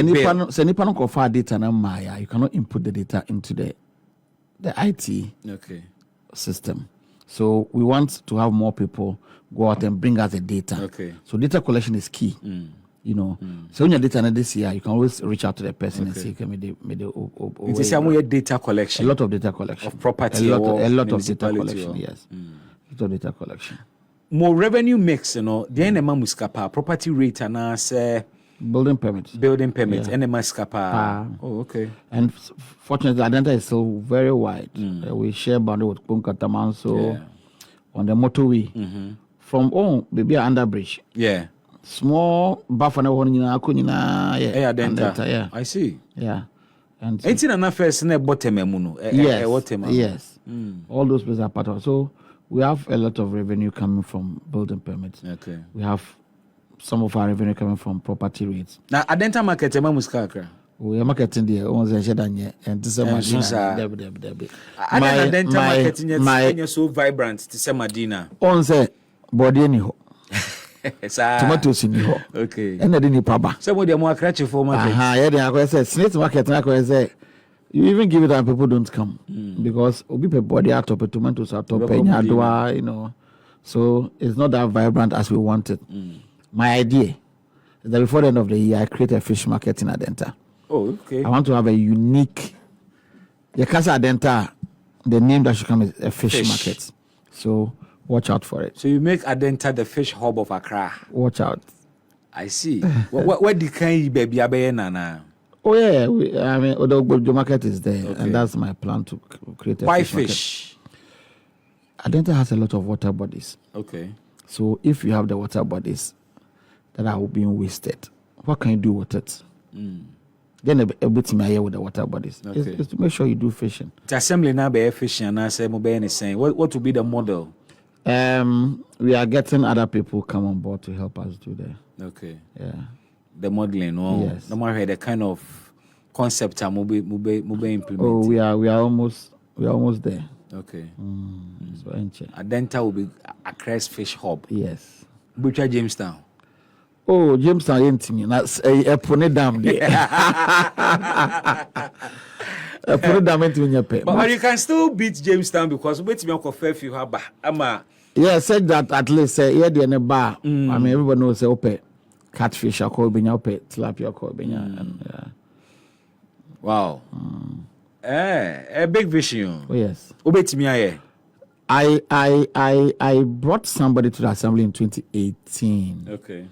nipa no confirm data na maya. You cannot input the data into the IT system. So we want to have more people go out and bring us the data. Okay. So data collection is key. So when your data this year, you can always reach out to the person and say, "Okay, it is a data collection. A lot of data collection of property. A lot of data collection. Yes. A lot of data collection. More revenue mix, the NMA muskapa property rate and say building permits. NMA skapa. Oh, okay. And fortunately, Adenta is still very wide. We share boundary with Kunkataman, so on the motorway from baby under bridge. Yeah. Small buffer na Adenta. Yeah. I see. Yeah. And it's in an affair in a bottom yes. All those places are part of it. So we have a lot of revenue coming from building permits. Okay. We have some of our revenue coming from property rates. Now, Adenta market, we are marketing there. Once I said that, and this is Adenta marketing is so vibrant. To say Medina. Once body anyhow. Tomatoes in here. Okay. And I didn't paba. Somebody are more cratchy for market. Yeah, I said snake market. I say you even give it and people don't come because obi pe body out of tomatoes out of you know. So it's not that vibrant as we wanted. My idea is that before the end of the year, I create a fish market in Adenta. Oh, okay. I want to have a unique. The Casa Adenta, the name that should come is a fish market. So watch out for it. So you make Adenta the fish hub of Accra. Watch out. I see. What the kind baby nana? Oh yeah, I mean, the market is there, and that's my plan to create a Why fish market. Adenta has a lot of water bodies. Okay. So if you have the water bodies that are being wasted, what can you do with it? Then a bit me with the water bodies. It's to make sure you do fishing. The assembly now be fishing, and I say mobile saying what will be the model? We are getting other people come on board to help us do that. Okay. Yeah. The modeling, yes. No matter the kind of concept mobile implement. Oh, we are almost there. Okay. So Adenta will be a crest fish hub. Yes. Butcher Jamestown. Oh, Jamestown ain't me. That's a pony dam there. A pony dam ain't me. But you can still beat Jamestown because wait me uncle Fairview Haba. Yeah, said that at least yeah, the in a bar. I mean, everybody knows say open catfish are called binya, open tilapia called binya. Wow. A big vision. Oh yes. Obey me, I brought somebody to the assembly in 2018. Okay.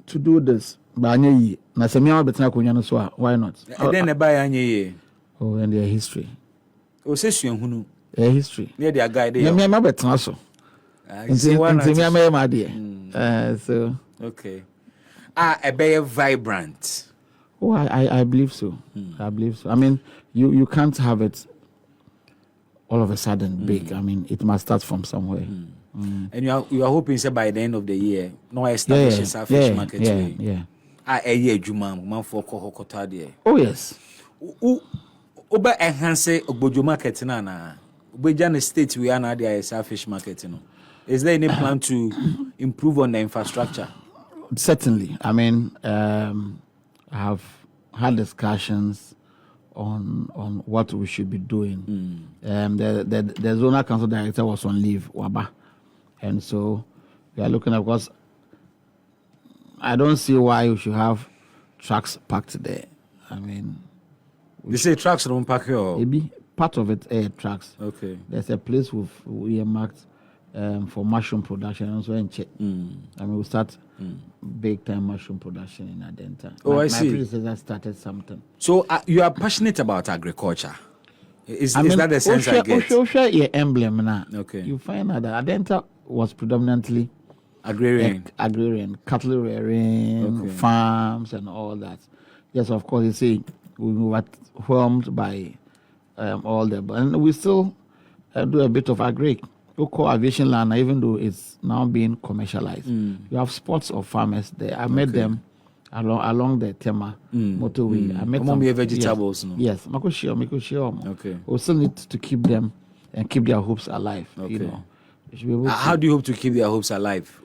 To do this, but na semia betina kunya so why not? And then buy anye. Oh, and their history. O se suan hunu. Their history. Near their guy there. Me betina so. So okay. A be vibrant. Oh, I believe so. I believe so. I mean, you can't have it all of a sudden big. I mean, it must start from somewhere. And you are hoping say by the end of the year, no establish a fish market. Yeah. A year juma man for kohokota there. Oh yes. Oba enhance ogbojo market na. Obejana state we are now there is a fish market, Is there any plan to improve on the infrastructure? Certainly. I mean, I have had discussions on what we should be doing. The zonal council director was on leave, Waba, and so we are looking at, because I don't see why we should have trucks parked there. I mean, they say trucks don't park here. Maybe part of it trucks. Okay. There's a place we earmarked for mushroom production and also in check. I mean, we start big time mushroom production in Adenta. I see. My predecessor started something. So you are passionate about agriculture. Is that the sense I get? Share your emblem now. Okay. You find out that Adenta was predominantly agrarian, cattle rearing, farms and all that. Yes, of course, you see, we were whelmed by all that, and we still do a bit of agri. Local aviation land, even though it's now being commercialized, you have spots of farmers there. I met them along the Tema motorway. I met some vegetables. Yes, Makushio. Okay. We still need to keep them and keep their hopes alive. Okay. How do you hope to keep their hopes alive?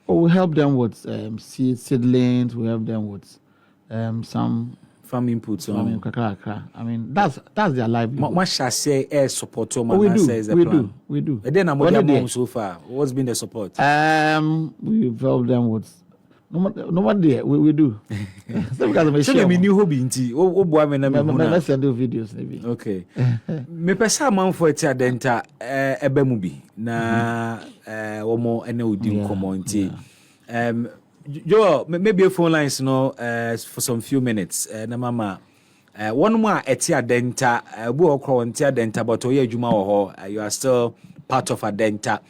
We help them with seedlings. We help them with some farm inputs. I mean, that's their livelihood. What shall say support? We do. And then I'm so far. What's been the support? We help them with. Nobody. We do. So me new hobby inti. Let's do videos maybe. Okay. Me pesa man for it Adenta ebe mu bi na omo ene odi nkomo nti. Joe, maybe a phone lines for some few minutes. Na mama one more eti Adenta bu okro enti Adenta but oye adwuma wo ho. You are still part of Adenta.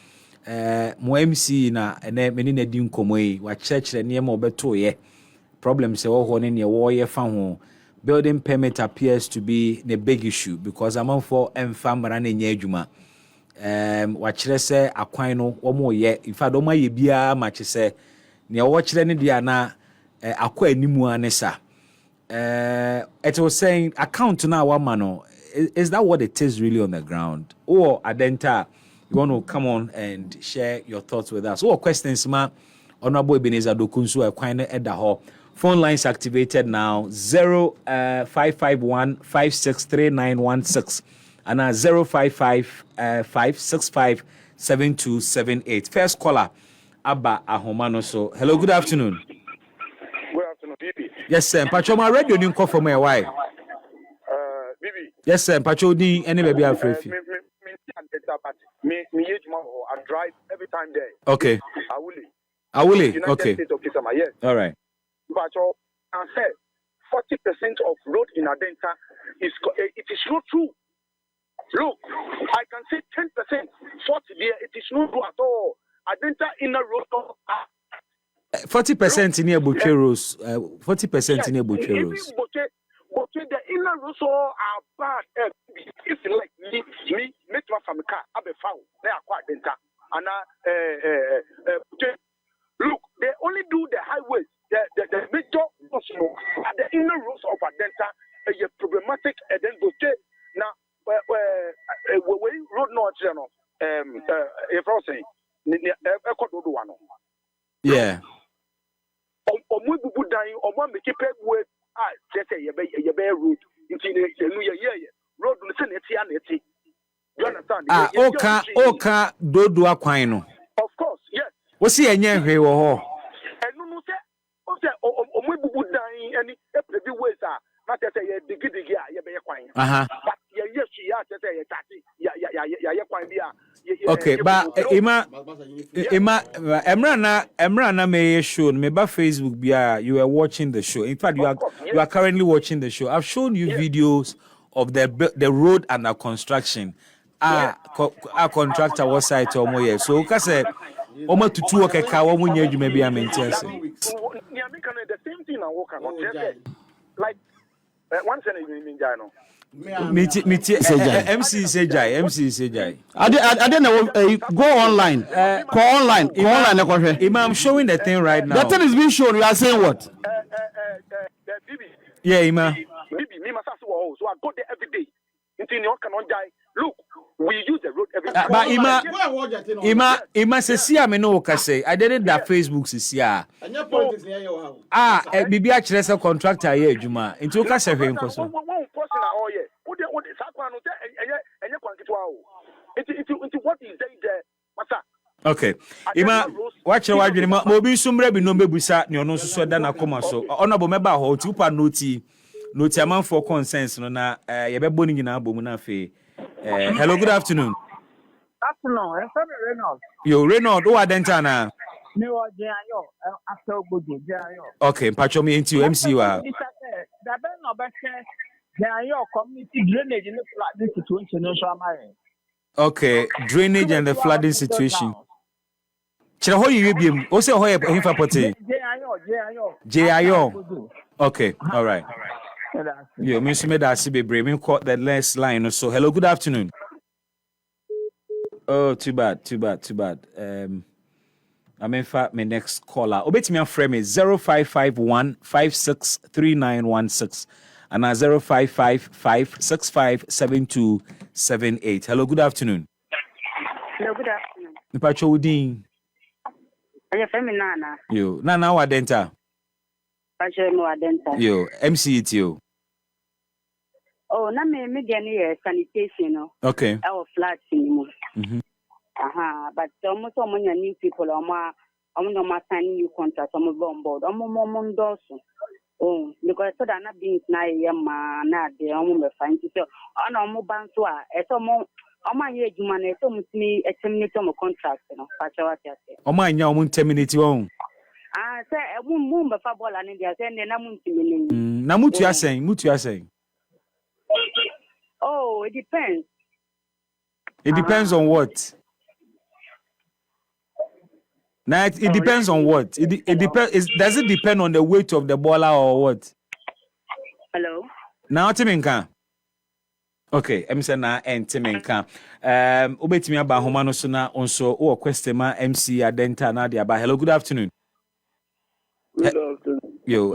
Mo MCE na ene meni na di nkomo yi wa church ne ma obeto ye problem se wo ho ne wo ye fa ho. Building permit appears to be the big issue because among for emfa mara na nya adwuma wakyerɛ sɛ akwan no wɔn yɛ in fact wɔn ayɛ biara makyɛ sɛ nea wɔkyerɛ ne deɛ na akɔ animu anesa it was saying account now one no is that what it is really on the ground or Adenta you want to come on and share your thoughts with us or questions ma honorable Ebenezer Dokunsu akwan na ɛda hɔ phone lines activated now 0551 563916 and 055 565 7278 first caller Abba Ahomano so hello good afternoon. Bibi. Yes, sir. Pacho, my radio didn't call for me. Why? Bibi. Yes, sir. Pacho, didn't any baby afraid. Me I drive every time there. Okay. I will. Okay. Yes. All right. Pacho, I said 40% of road in Adenta it is not true. Look, I can say 10%, 40 there. It is not true at all. Adenta inner road. 40% in Bucheros. 40% in Bucheros. But the inner roads are bad. If you like me, make my family car. I be found. They are quite Adenta. And look, they only do the highways. The major roads, the inner roads of Adenta are problematic. And then now, we road north, if I say, yeah. Omububu dan omo make pegwe just say ye be road nti no ye road no say neti aneti you understand oka dodo akwan no of course yes wo see enye hwe wo ho enu no say omububu dan ani e prebi ways na say ye digidigi ye be kwan but ye shi ya say ye tati ya kwan bi okay but Emra na me show me ba Facebook bia you were watching the show in fact you are currently watching the show I've shown you videos of the road under construction a contractor was site omo here so ka say omo tutu o keka wo mu nya adwuma bia maintain say the same thing I work on like one thing in no MCE Sejai. I don't know. Go online. Call online. I'm showing the thing right now. The thing is being shown. You are saying what? Yeah, Ima. Bibi, me myself so I go there every day. Until you cannot die. Look, we use the road every day. But Ima says, me no say. I didn't that Facebook says, Bibi actually a contractor here, Juma. Into Casa him for so. What is there? Okay. Ima, watch your wife. Mobi sumre bi no bebusa ne ono so da na koma so. Honorable member ho tupa noti aman for consensus no na ye be boni nyina abomu na fe. Hello, good afternoon. Afternoon. I'm from Reynolds. Yo, Reynolds, who Adenta na? Me wa Jayo after Ogodo Jayo. Okay, patcho me into MCE wa. The ben no be Jayo community drainage in the flooding situation no so am I. Okay, drainage and the flooding situation. Chira ho yiwe biem. O se ho ye himfa pote. Jayo. Okay, all right. Yo, me so me da si bebre me call the last line so. Hello, good afternoon. Oh, too bad. I'm in fact my next caller. Obetimi aframe me 0551 563916 and 055 565 7278. Hello, good afternoon. Hello, good afternoon. Nipacho Udin. Aye, femi Nana. Yo, Nana Adenta. Pacho no Adenta. Yo, MCE yo. Oh, na me gani sanitation no. Okay. Our flats anymore. Mhm. But almost all many new people no signing new contract on board. Oh, because so that not being na na de be fine so on ban so ye juma na so mutimi terminate my contract no pacha what you say O ma nya o terminate won say mun be fa ball and dia say na muntimi na mutu asen oh it depends. It depends on what? Now it depends on what? It depends. Does it depend on the weight of the baller or what? Hello. Now what you mean, can? Okay, emse na entimenka. Obetimi aba homa no so na onso o question ma MCE Adenta na de aba. Hello, good afternoon. Good afternoon. Yo,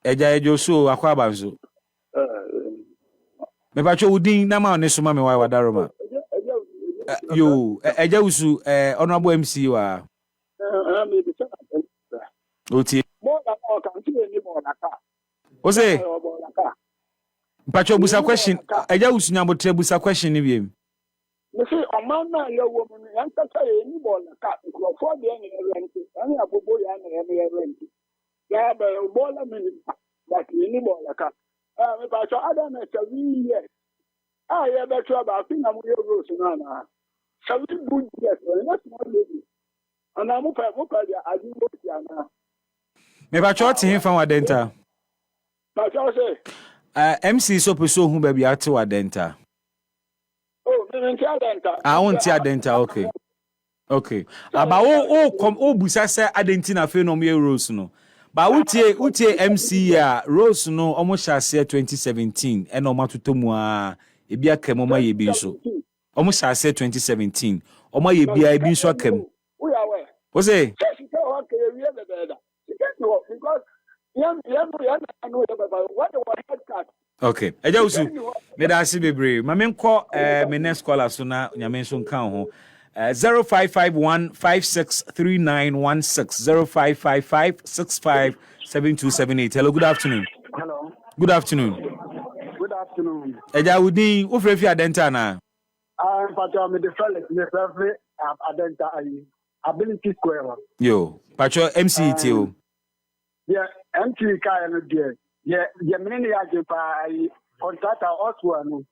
ejo so akwa aba nso. Me ba cho udin na ma ne so ma me wa wadaroma. Yo, eja usu honorable MCE wa. Oti. O say Pacho busa question. Eja usu nyabotre busa question ni wiem. Me say oman na ye wo mu yan kasa ye ni ball ka for de ni rent ani abobo ya na ye rent ya ba ball me but ni ball ka me Pacho ada na 7 years ye be try ba fin na mu ye rose na 7 good years na small lady ana mu pa ya adi mo ya na Me Pacho ti hin fa Adenta. Pacho say MC so puso hu ba bia te Adenta. oh me Adenta won't Adenta, okay. Okay. Aba o busa se Adentina fe no me Rose no. Ba utie MC a Rose no almost share 2017 e no matoto mu a e bia kemo ma ye bi so. Almost share 2017. Omo ye bia e bi so akam. We are where? O say okay. Eja usu me da si bebre. Ma me nko me next caller so na nyame so nkan ho. 0551-563916 0555-657278. Hello, good afternoon. Hello. Good afternoon. Good afternoon. Eja udin wo frefi Adenta na. I'm Pacho me the fellas me frefi Adenta ability square. Yo, Pacho MCE ti o. Yeah, MCE ka no there. Yeah, me ni ya je pa contractor also no.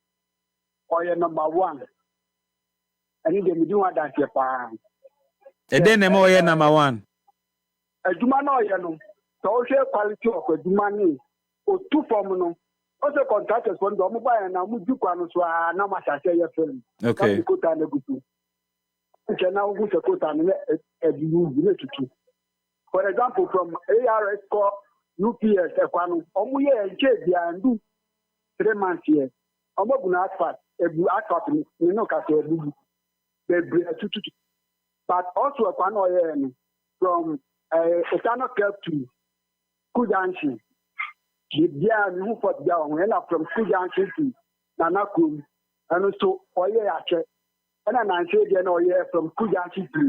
Or number 1. And then me do want that here pa. E den na mo ye number 1. Aduma no ye no. So share quality of aduma ni. O two form no. Also contractors when do mo buy na mo du kwa no so na ma sha share film. Okay. Ko ta na gutu. Nke na wo se ko ta na edumu bi na tutu. For example from ARS ko UPS ekwanu omo ye nche bia ndu 3 months here. Omo bu na asphalt ebu asphalt ni no ka so ebu. But also from Eternal Care to Kujanshi. The for the from Kujanshi to Nanakum, and also and I say from Kujanshi to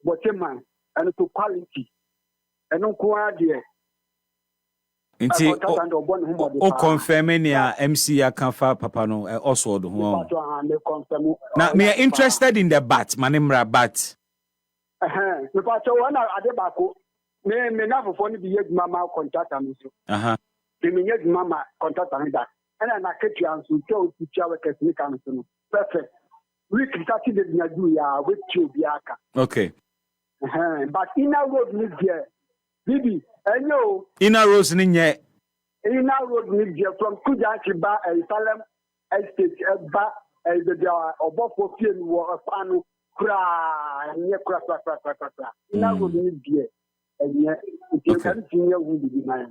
Boteman, and to quality, and no quality. Nti o confirm ni a MC akanfa papa no also do ho. Na me interested in the bat manimra bat. Me pacho wana adebako me na fofo ni biye mama contact am so. Me nye mama contact am that. And na ketu anso to teacher we kesini kan so no. Perfect. We can start the nyadu ya we chu biaka. Okay. But inner road ni there. Bibi enyo Inner Rose ni nye. Inner road ni there from Kujanchi ba Salem estate ba the obofo fie ni wo panu kra nye kra. Inner road ni there.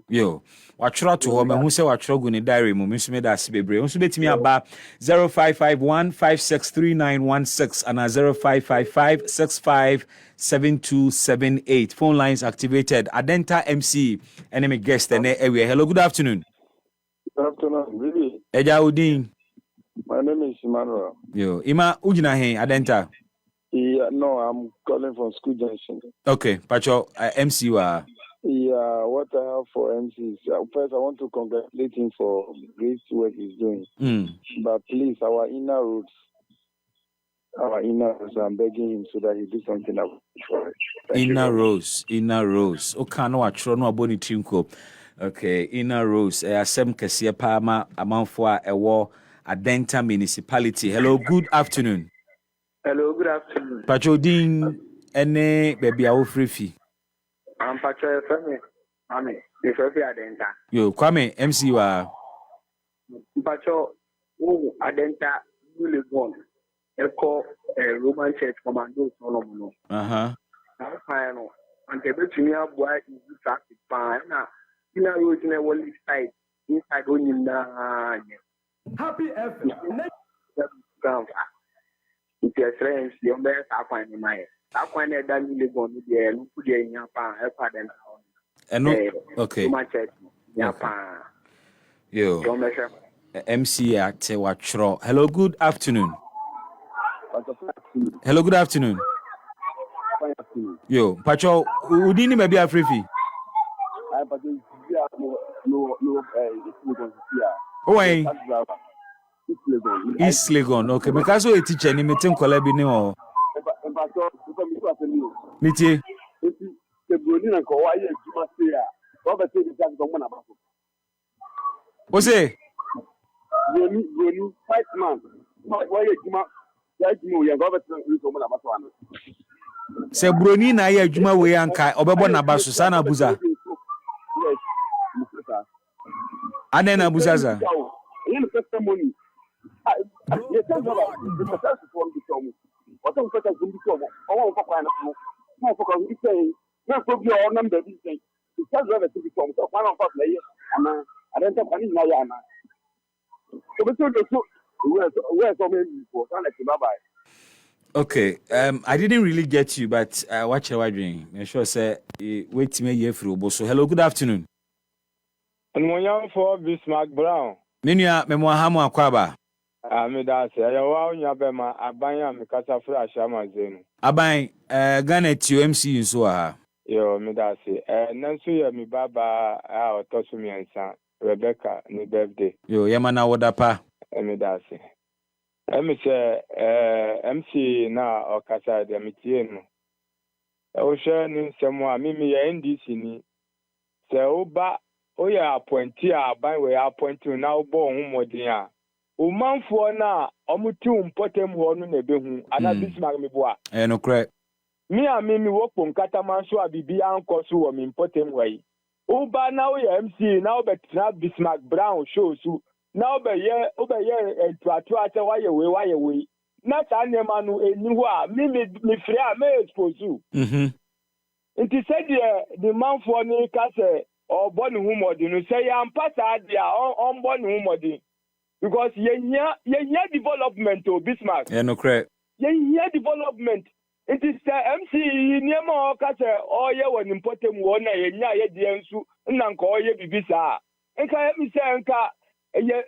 Yo, watchra to home who say watchra go ni diary mu nso me da se bebre. Nso betimi aba 0551-563916 and 0555-657278. Phone lines activated. Adenta MC enemy guest and area. Hello, good afternoon. Good afternoon, really. Eja Udin. My name is Emmanuel. Yo, Ima ujina he Adenta. Yeah, no, I'm calling from School Junction. Okay, Pacho, MC wa. Yeah, what I have for MC is first I want to congratulate him for great work he's doing. But please, our inner roads, I'm begging him so that he do something about it. Inner roads. Okay, no atro no aboni trinko. Okay, inner roads. Asem kese pa ma amanfo a ewo Adenta municipality. Hello, good afternoon. Hello, good afternoon. Pacho din ene baby a wo frefi. I'm Pacho Femi. Mami, the Frefi Adenta. Yo, Kwame MC wa. Pacho, Adenta, you born. Echo Roman Church Commando Solomon. Uh-huh. I'm fine. And the bet me up why you traffic fine. Now, you know, you're in a wall side, inside only na. Happy FM. If your friends, your best, I find in my. I find that you live on the air, look at your pardon. Okay. Yo. MCE at Watchro. Hello, good afternoon. Hello, good afternoon. Yo, Pacho, Udini may be a free fee. Oh, East Legon. Okay, because we teach any meeting collabi or Miti. What's it? Se broni na ya adwuma we anka obebo na baso sana buza. Ane na buza za. Okay, I didn't really get you, but watch your wondering. I'm sure say wait to me here for so. Hello, good afternoon. And for Bismarck Brown. Minya memohamu akwaba. Amidase. Ayawa unyabema abanya mikasa fra shama zenu. Aban Ghana to MCE so ha. Yo midase. Nansu ya mi baba otosu miensa Rebecca ni birthday. Yo yamana wodapa. Midase. Say MC na okasa de mitie no. O hwe ni nsemo a mimi ya NDC ni. Se oba o ya appointee aban we appointee na obo ohun modin a. O manfo na omuti umpotem ho no na behu ana Bismarck meboa. No correct. Me a mimi wokpo nkata manso abibi ankoso wo mi impotem wai. Oba na o ya MC na obetra Bismarck Brown show so. Na obeye entuatu ate waye we na ta nema no eni ho a me free a me expose you nti said the man for ni ka se obo ni humodi no say ya mpasa dia on bo ni humodi because ye development o Bismarck no correct ye development nti say MCE niema o ka se oye woni mpotem wo na ye nya ye die nsu nna nka oye bibisa nka mi say nka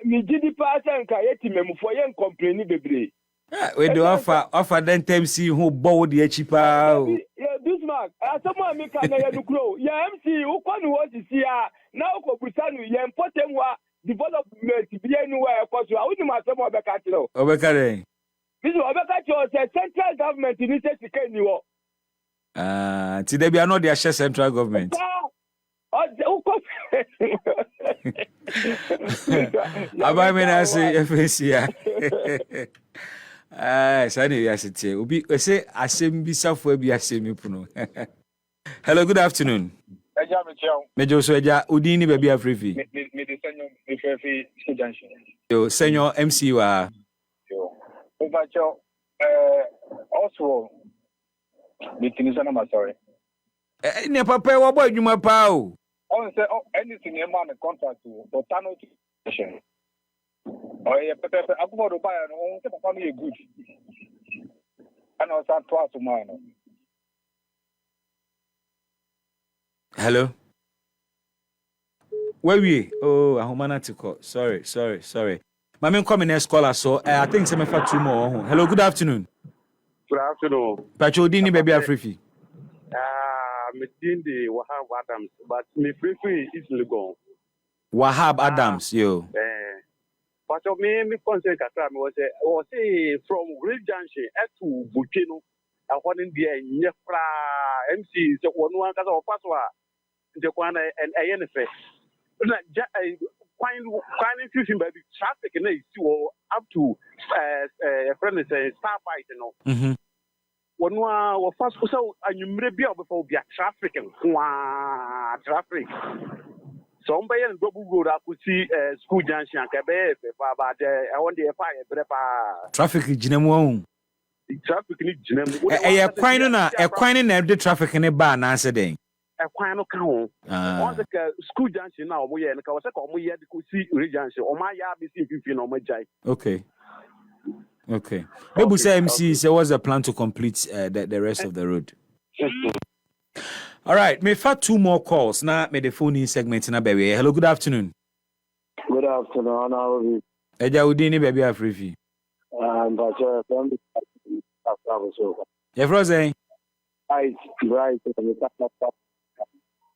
mi gidi pasa nka yetimemfo ye complain bebre we do offer them MC who bow the cheaper Bismarck asamo mi ka na ye nukro ya MC ukwa nu wo sisi a na ukobusa nu ye important wa development bi enu wa ekoso a woni ma asamo obeka kiro obeka dey bisu obeka kiro say central government ni say sika ni wo ti dey be no dey share central government Aba me na say efesia sani ya sitie obi say asem bi safo bi asem puno. Hello, good afternoon. Eja me chiao. Mejo so eja odin ni baby afrifi. Me de senyo me fefi junction. Yo senyo MC wa. Yo. Oba cho also me tinisa na sorry. Ne papa wa boy adwuma pa o. On say anything in my contract to Botano station. Oh yeah, but I go to buy and on say papa me good. And I start twice tomorrow. Hello. Where we? Oh, ahomana tiko. Sorry. Mama come in scholar so I think say me fa two more. Hello, good afternoon. Good afternoon. Pacho dini baby afrifi. Meeting the Wahab Adams, but me free is Legon. Wahab Adams, yo. But of me concern Katam was from Great Junction to Bukino, and one in the Nefra MC, the one cause of Paswa, the one and ANF. Finding fishing by the traffic and they up to a friend is a star fight, you know. When we first so and you may be able to be a traffic. Somebody in double road I could see school junction Kabe, but I want the fire traffic jinemu. Traffic ni jinemu. A quine na the traffic in a bar answer day. ɛkwan no ka ho on the school junction na omo ye no ka wo se ka omo ye de ko si junction omo ya be si fifi na omo jai. Okay. Maybe say MC say what's the plan to complete the rest of the road? All right, me for 2 more calls now. Me the phone in segment na baby. Hello, good afternoon. Good afternoon. How are you? Eja udini baby afrifi. But from Yeah, frozen.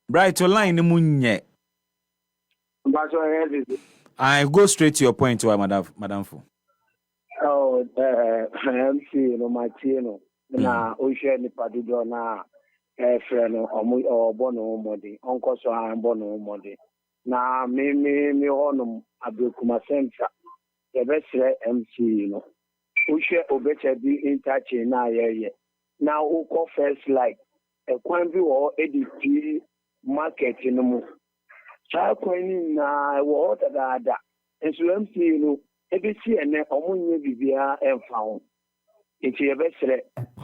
Bright line munye. I go straight to your point, to Madam Fu. Oh, MC no Martino. Na Ocean Padido na friend or bono modi. Uncle so I am bono modi. Na me honum abukuma center. The best MC no. Ocean obeche be in touch na ye. Now who call first like a quambi or ADP market in the move. Child coining na water that. And so MC no. ABC and Omunya Vivia and found. It's your best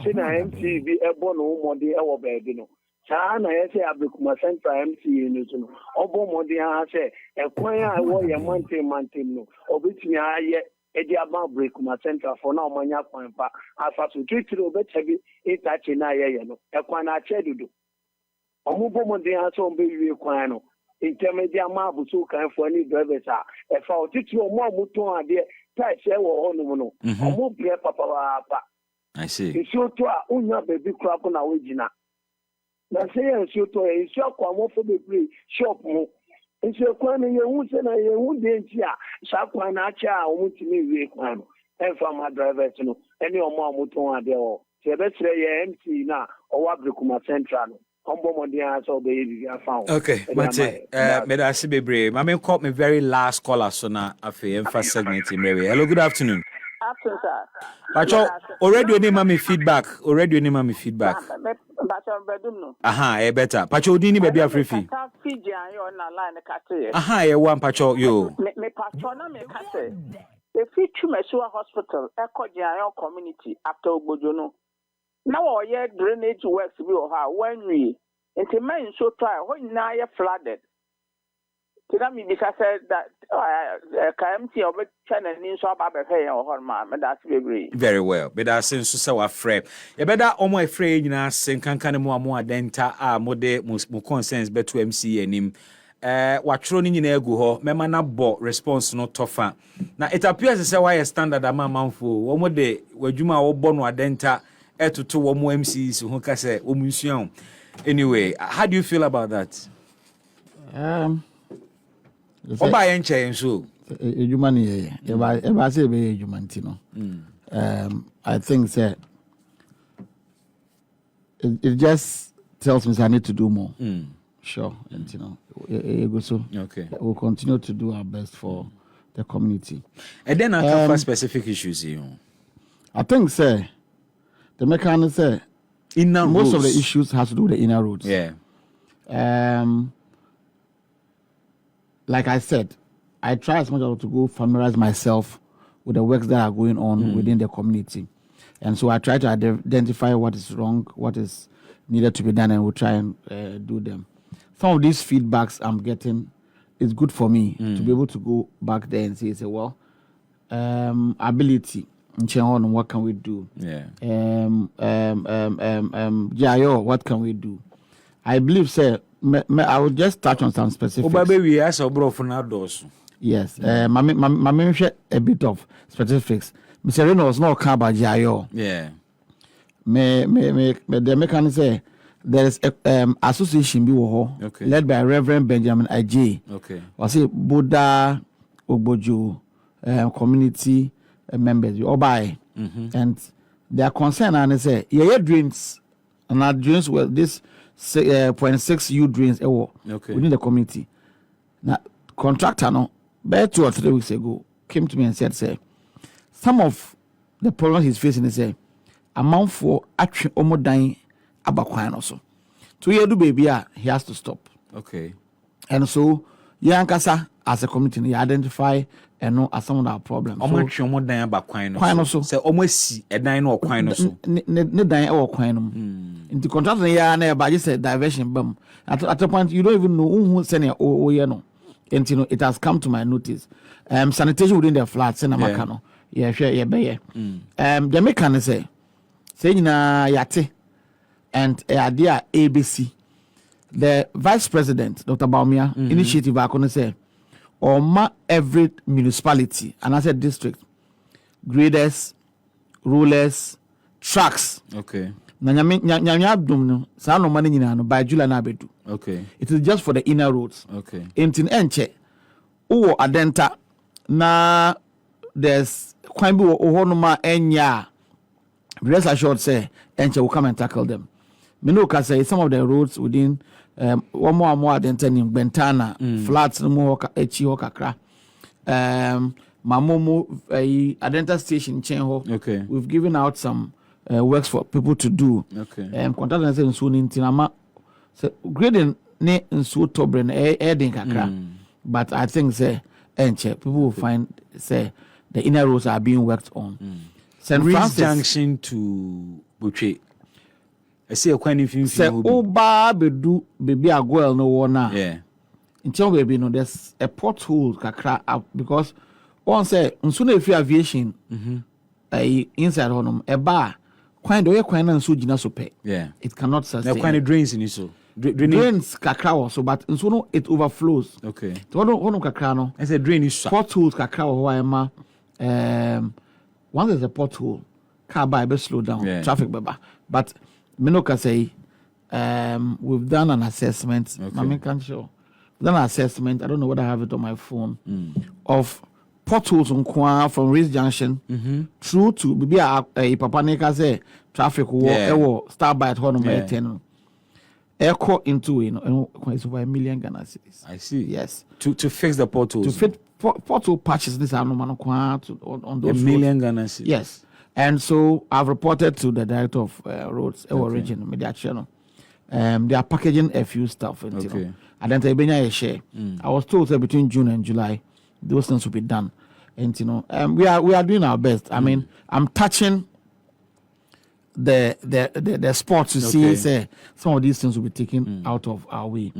Sina MC be a bono modi our bedino. Sana say Abukuma Central MC in Newton. Obo modi ha say a choir I wore a monte no. Obitmi aye Ediaba Brekuma Central for now mania point pa. Afa to treat to bet heavy it touching na ye no. A kwana chedudu. Omubo modi ha so be kwano. Intermediate mabu so kan for any drivers are if I teach you more muton ade type say wo hono no omo bia papa. I see. Isu to a unya baby crap na wejina na say isu to isu akwa mo fo bebre shop mo isu kwan ye hu se na ye hu de nti a sa kwan na acha omo timi wie kwan no e fa ma drivers no any omo muton ade o se be tre ye MC na o wa Brekuma Central no. Okay, but I see Bebre. Mama called me very last caller, so now I feel first segment in Mary. Hello, good afternoon. Afternoon, sir. Pacho, already you need mommy feedback. Aha, better. Pacho, dini baby afrifi. Aha, one Pacho, yo. Me Pacho na me kase. The feature Mesua Hospital, Echo Jayo community after Obojono. Now all year drainage works will have when we into men so try when now you're flooded. Tell me because I said that KMT of China in so bad or her man, and that's very well. But I sense so afraid. You better almost afraid in us and can more Adenta mode most concerns bet to MCE and him. What running in ego, member na bought response not tougher. Now it appears to say why a standard amount for one more day where Juma or Bono Adenta. To 2 more MCs who can say omission. Anyway, how do you feel about that? Oba enche so. Ejumani eba say be ejumanti no. I think say it just tells me I need to do more. Sure, and you know, so okay. We'll continue to do our best for the community. And then I come for specific issues here. I think say the mechanic say inner most roads. of the issues has to do with the inner roads. Yeah. Like I said, I try as much as possible to go familiarize myself with the works that are going on within the community. And so I try to identify what is wrong, what is needed to be done, and we'll try and do them. Some of these feedbacks I'm getting is good for me to be able to go back there and say, well, ability. What can we do? Yeah. What can we do? I believe, sir. I will just touch on some specifics. Oh, baby, we ask our bro for now, those. Yes. My share a bit of specifics. Mr. Reno was not about Jayo. Yeah. The mechanic say there is a association led by Reverend Benjamin Aj. Okay. Was it Buddha Ogbojo community members or by and their concern and they say drains and our drains well this 0.6 U drains within the community. Now contractor no about 2 or 3 weeks ago came to me and said say some of the problems he's facing is say amount for actually almost dying abakwan also. 2 year do baby he has to stop. Okay. And so Yankasa as a community, you identify and know as some of our problems. Almost so, more than about quine so. Say almost a dine or quine so. Ne dine or quine. In the contract, yeah, never just said diversion bum. At a point, you don't even know who send it or you know. And you know, it has come to my notice. Sanitation within the flats in Amakano. Yeah, sure, yeah, be the mechanic say na yate and idea ABC. The vice president, Dr. Baumia, initiative I can say, or every municipality and as a district, graders, rulers, trucks. Okay. Nyanya abdum sa no money nyina no by July na bedu. Okay. It is just for the inner roads. Okay. Intin enche o Adenta na there's quite be o no ma enya. Rest assured say enche will come and tackle them. Me know ka say some of the roads within one more Adenta in Bentana flats no more echi ho kakra. Mamomo Adenta station chain ho. Okay. We've given out some works for people to do. Okay. Contact and say nsu ni ntinama grading ne nsu tobre na adding kakra. But I think say enche people will find say the inner roads are being worked on. St. Francis Junction to Butche. I see a quite infant. Say Oba bedu baby agwell no one now. Yeah. Until baby no there's a pothole kakra up because one say nsu free aviation inside honum a bar quite do quite nsu gina so pay. Yeah. It cannot sustain. Now quite drains in so. Drains kakra also but nsu no it overflows. Okay. To honum kakra no. I said drain is potholes kakra ho once there's a pothole, car by be slow down, traffic baba. But Minoka say, we've done an assessment. Okay. I can't show. We've done an assessment. I don't know whether I have it on my phone of potholes on from Race Junction through to maybe a Papa Nika say traffic walk. Start by at home 10. Echo into it's over $1 million Ghana cedis. I see. Yes. To fix the potholes. To fit pothole patches this on those $1 million Ghana cedis. Yes. And so I've reported to the director of roads, region, media channel. They are packaging a few stuff. And, okay. And then they share. I was told that between June and July, those things will be done. And we are doing our best. I mean, I'm touching the spot to see say some of these things will be taken out of our way.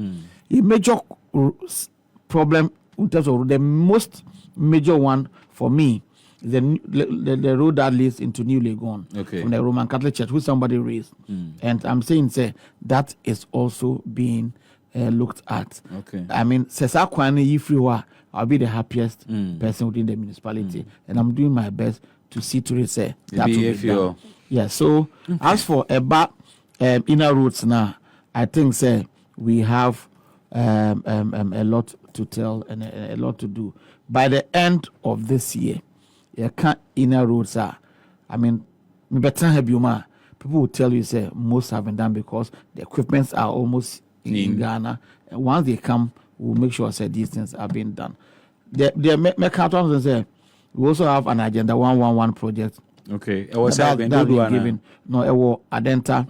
A major problem in terms of the most major one for me is the road that leads into New Legon from the Roman Catholic Church, which somebody raised, and I'm saying say that is also being looked at. Okay. I mean, I'll be the happiest person within the municipality, and I'm doing my best to see to it say that will be done. Yeah, so as for about inner roads now, I think say we have a lot to tell and a lot to do. By the end of this year, inner roads are, I mean, people will tell you say most have been done because the equipments are almost in Ghana. And once they come, we'll make sure say these things are being done. The say we also have an Agenda 111 project. Okay, it was that given. No, it was Adenta,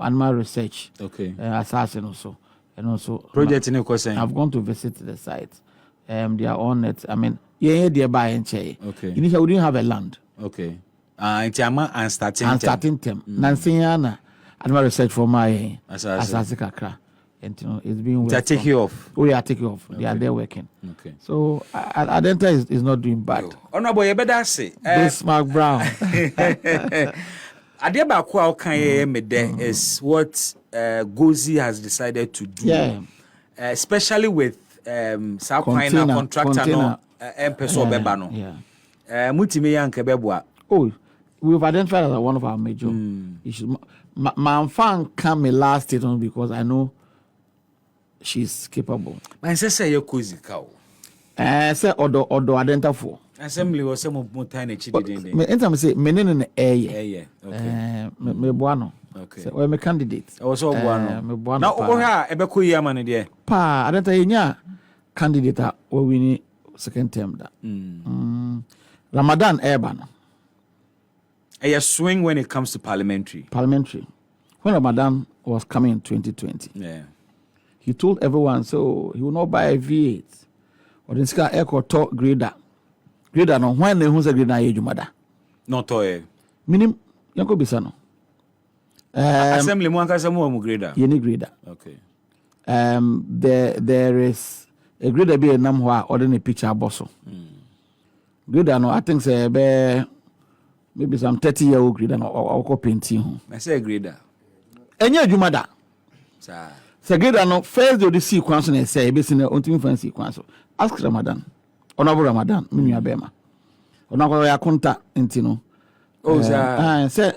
animal research. Okay, assassin also, and also project in Ekosen. I've gone to visit the site. They are on it. I mean, they buy and say. Okay. Initially, we didn't have a land. Okay. And starting term. Nancyana, animal research for my assassin kakra. And it's being worked. They are taking off. Oh, yeah, taking off. They are there working. Okay. So Adenta is not doing bad. Oh no, boy, you better say. Bismarck Brown. Idea about what is what Gozi has decided to do. Yeah. Especially with container contractor no person beba no. Mutime yanke beboa. Oh, we've identified as one of our major issues. My fan come last statement because I know she's capable. Man say you cozy cow. Say odo Adenta for. Assembly was some of more tiny children. Me anytime say menen in the air. Yeah. Okay. Me buano. Okay. So we me candidate. I was all buano. Me buano. Now oha ebeko yaman there. Pa Adenta yenya candidate we win second term da. Ramadan Urban. A swing when it comes to parliamentary. When Ramadan was coming in 2020. Yeah. He told everyone so he will not buy a V8. Or the sky echo talk grader. Grader no when they who's a grader age mother. Not toy. Minim Yanko Bisano. Assembly Mwankasa grader. Yeni grader. Okay. There is a grader be a namwa or any picture bosso. Grader no, I think say maybe some 30-year-old grader or painting. I say grader. Enya jumada. Sir. Say grader no first do the sequence and say be seen ultimate fan sequence. Ask Ramadan. Honorable Ramadan, Minya Bema. Honorable Yakunta Intino. Oh, sir. Say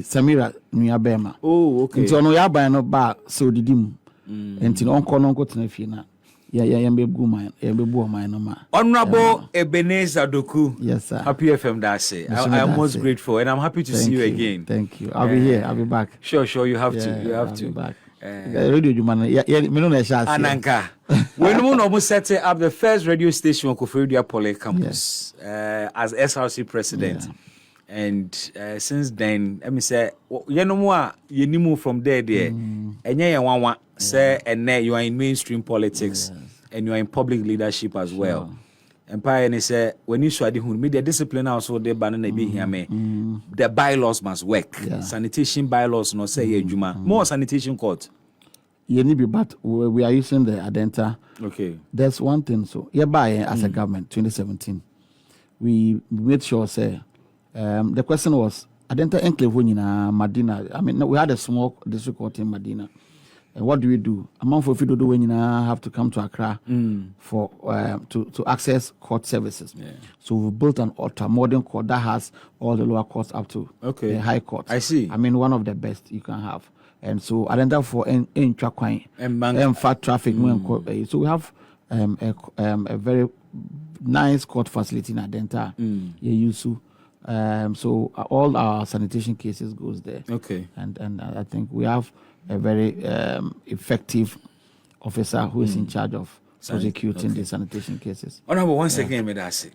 Samira Minya Bema. Oh, okay. Into no yaba no ba so didim. Intino onko no ko tenafina. Yeah, be guma, be bo mine no ma. Honorable Ebenezer Doku. Yes, sir. Happy FM Dase. I am most grateful and I'm happy to see you again. Thank you. I'll be here. I'll be back. Sure, you have to. You have to. Be back. Radio Jumana. Yeah, me no na sha. Ananka. When we almost set up the first radio station on Koforidua Poly campus as SRC president. And since then, let me say, you know what, you move from there. And you say, and now you are in mainstream politics and you are in public leadership as well. Empire and say, when you show the media discipline also they banana be here me. The bylaws must work. Sanitation bylaws no say Juma. More sanitation court. But we are using the Adenta. Okay. There's one thing. So as a government, 2017, we made sure say. The question was, Adenta enclave in Medina. I mean, we had a small district court in Medina. And what do we do? A month of do when you have to come to Accra for to access court services. So we built an ultra modern court that has all the lower courts up to the high court. I see. I mean, one of the best you can have. And so Adenta for intra-coin and fat traffic. So we have a very nice court facility in Adenta. So all our sanitation cases goes there. Okay. And I think we have a very effective officer who is in charge of prosecuting the sanitation cases. Honorable, once again, may I say,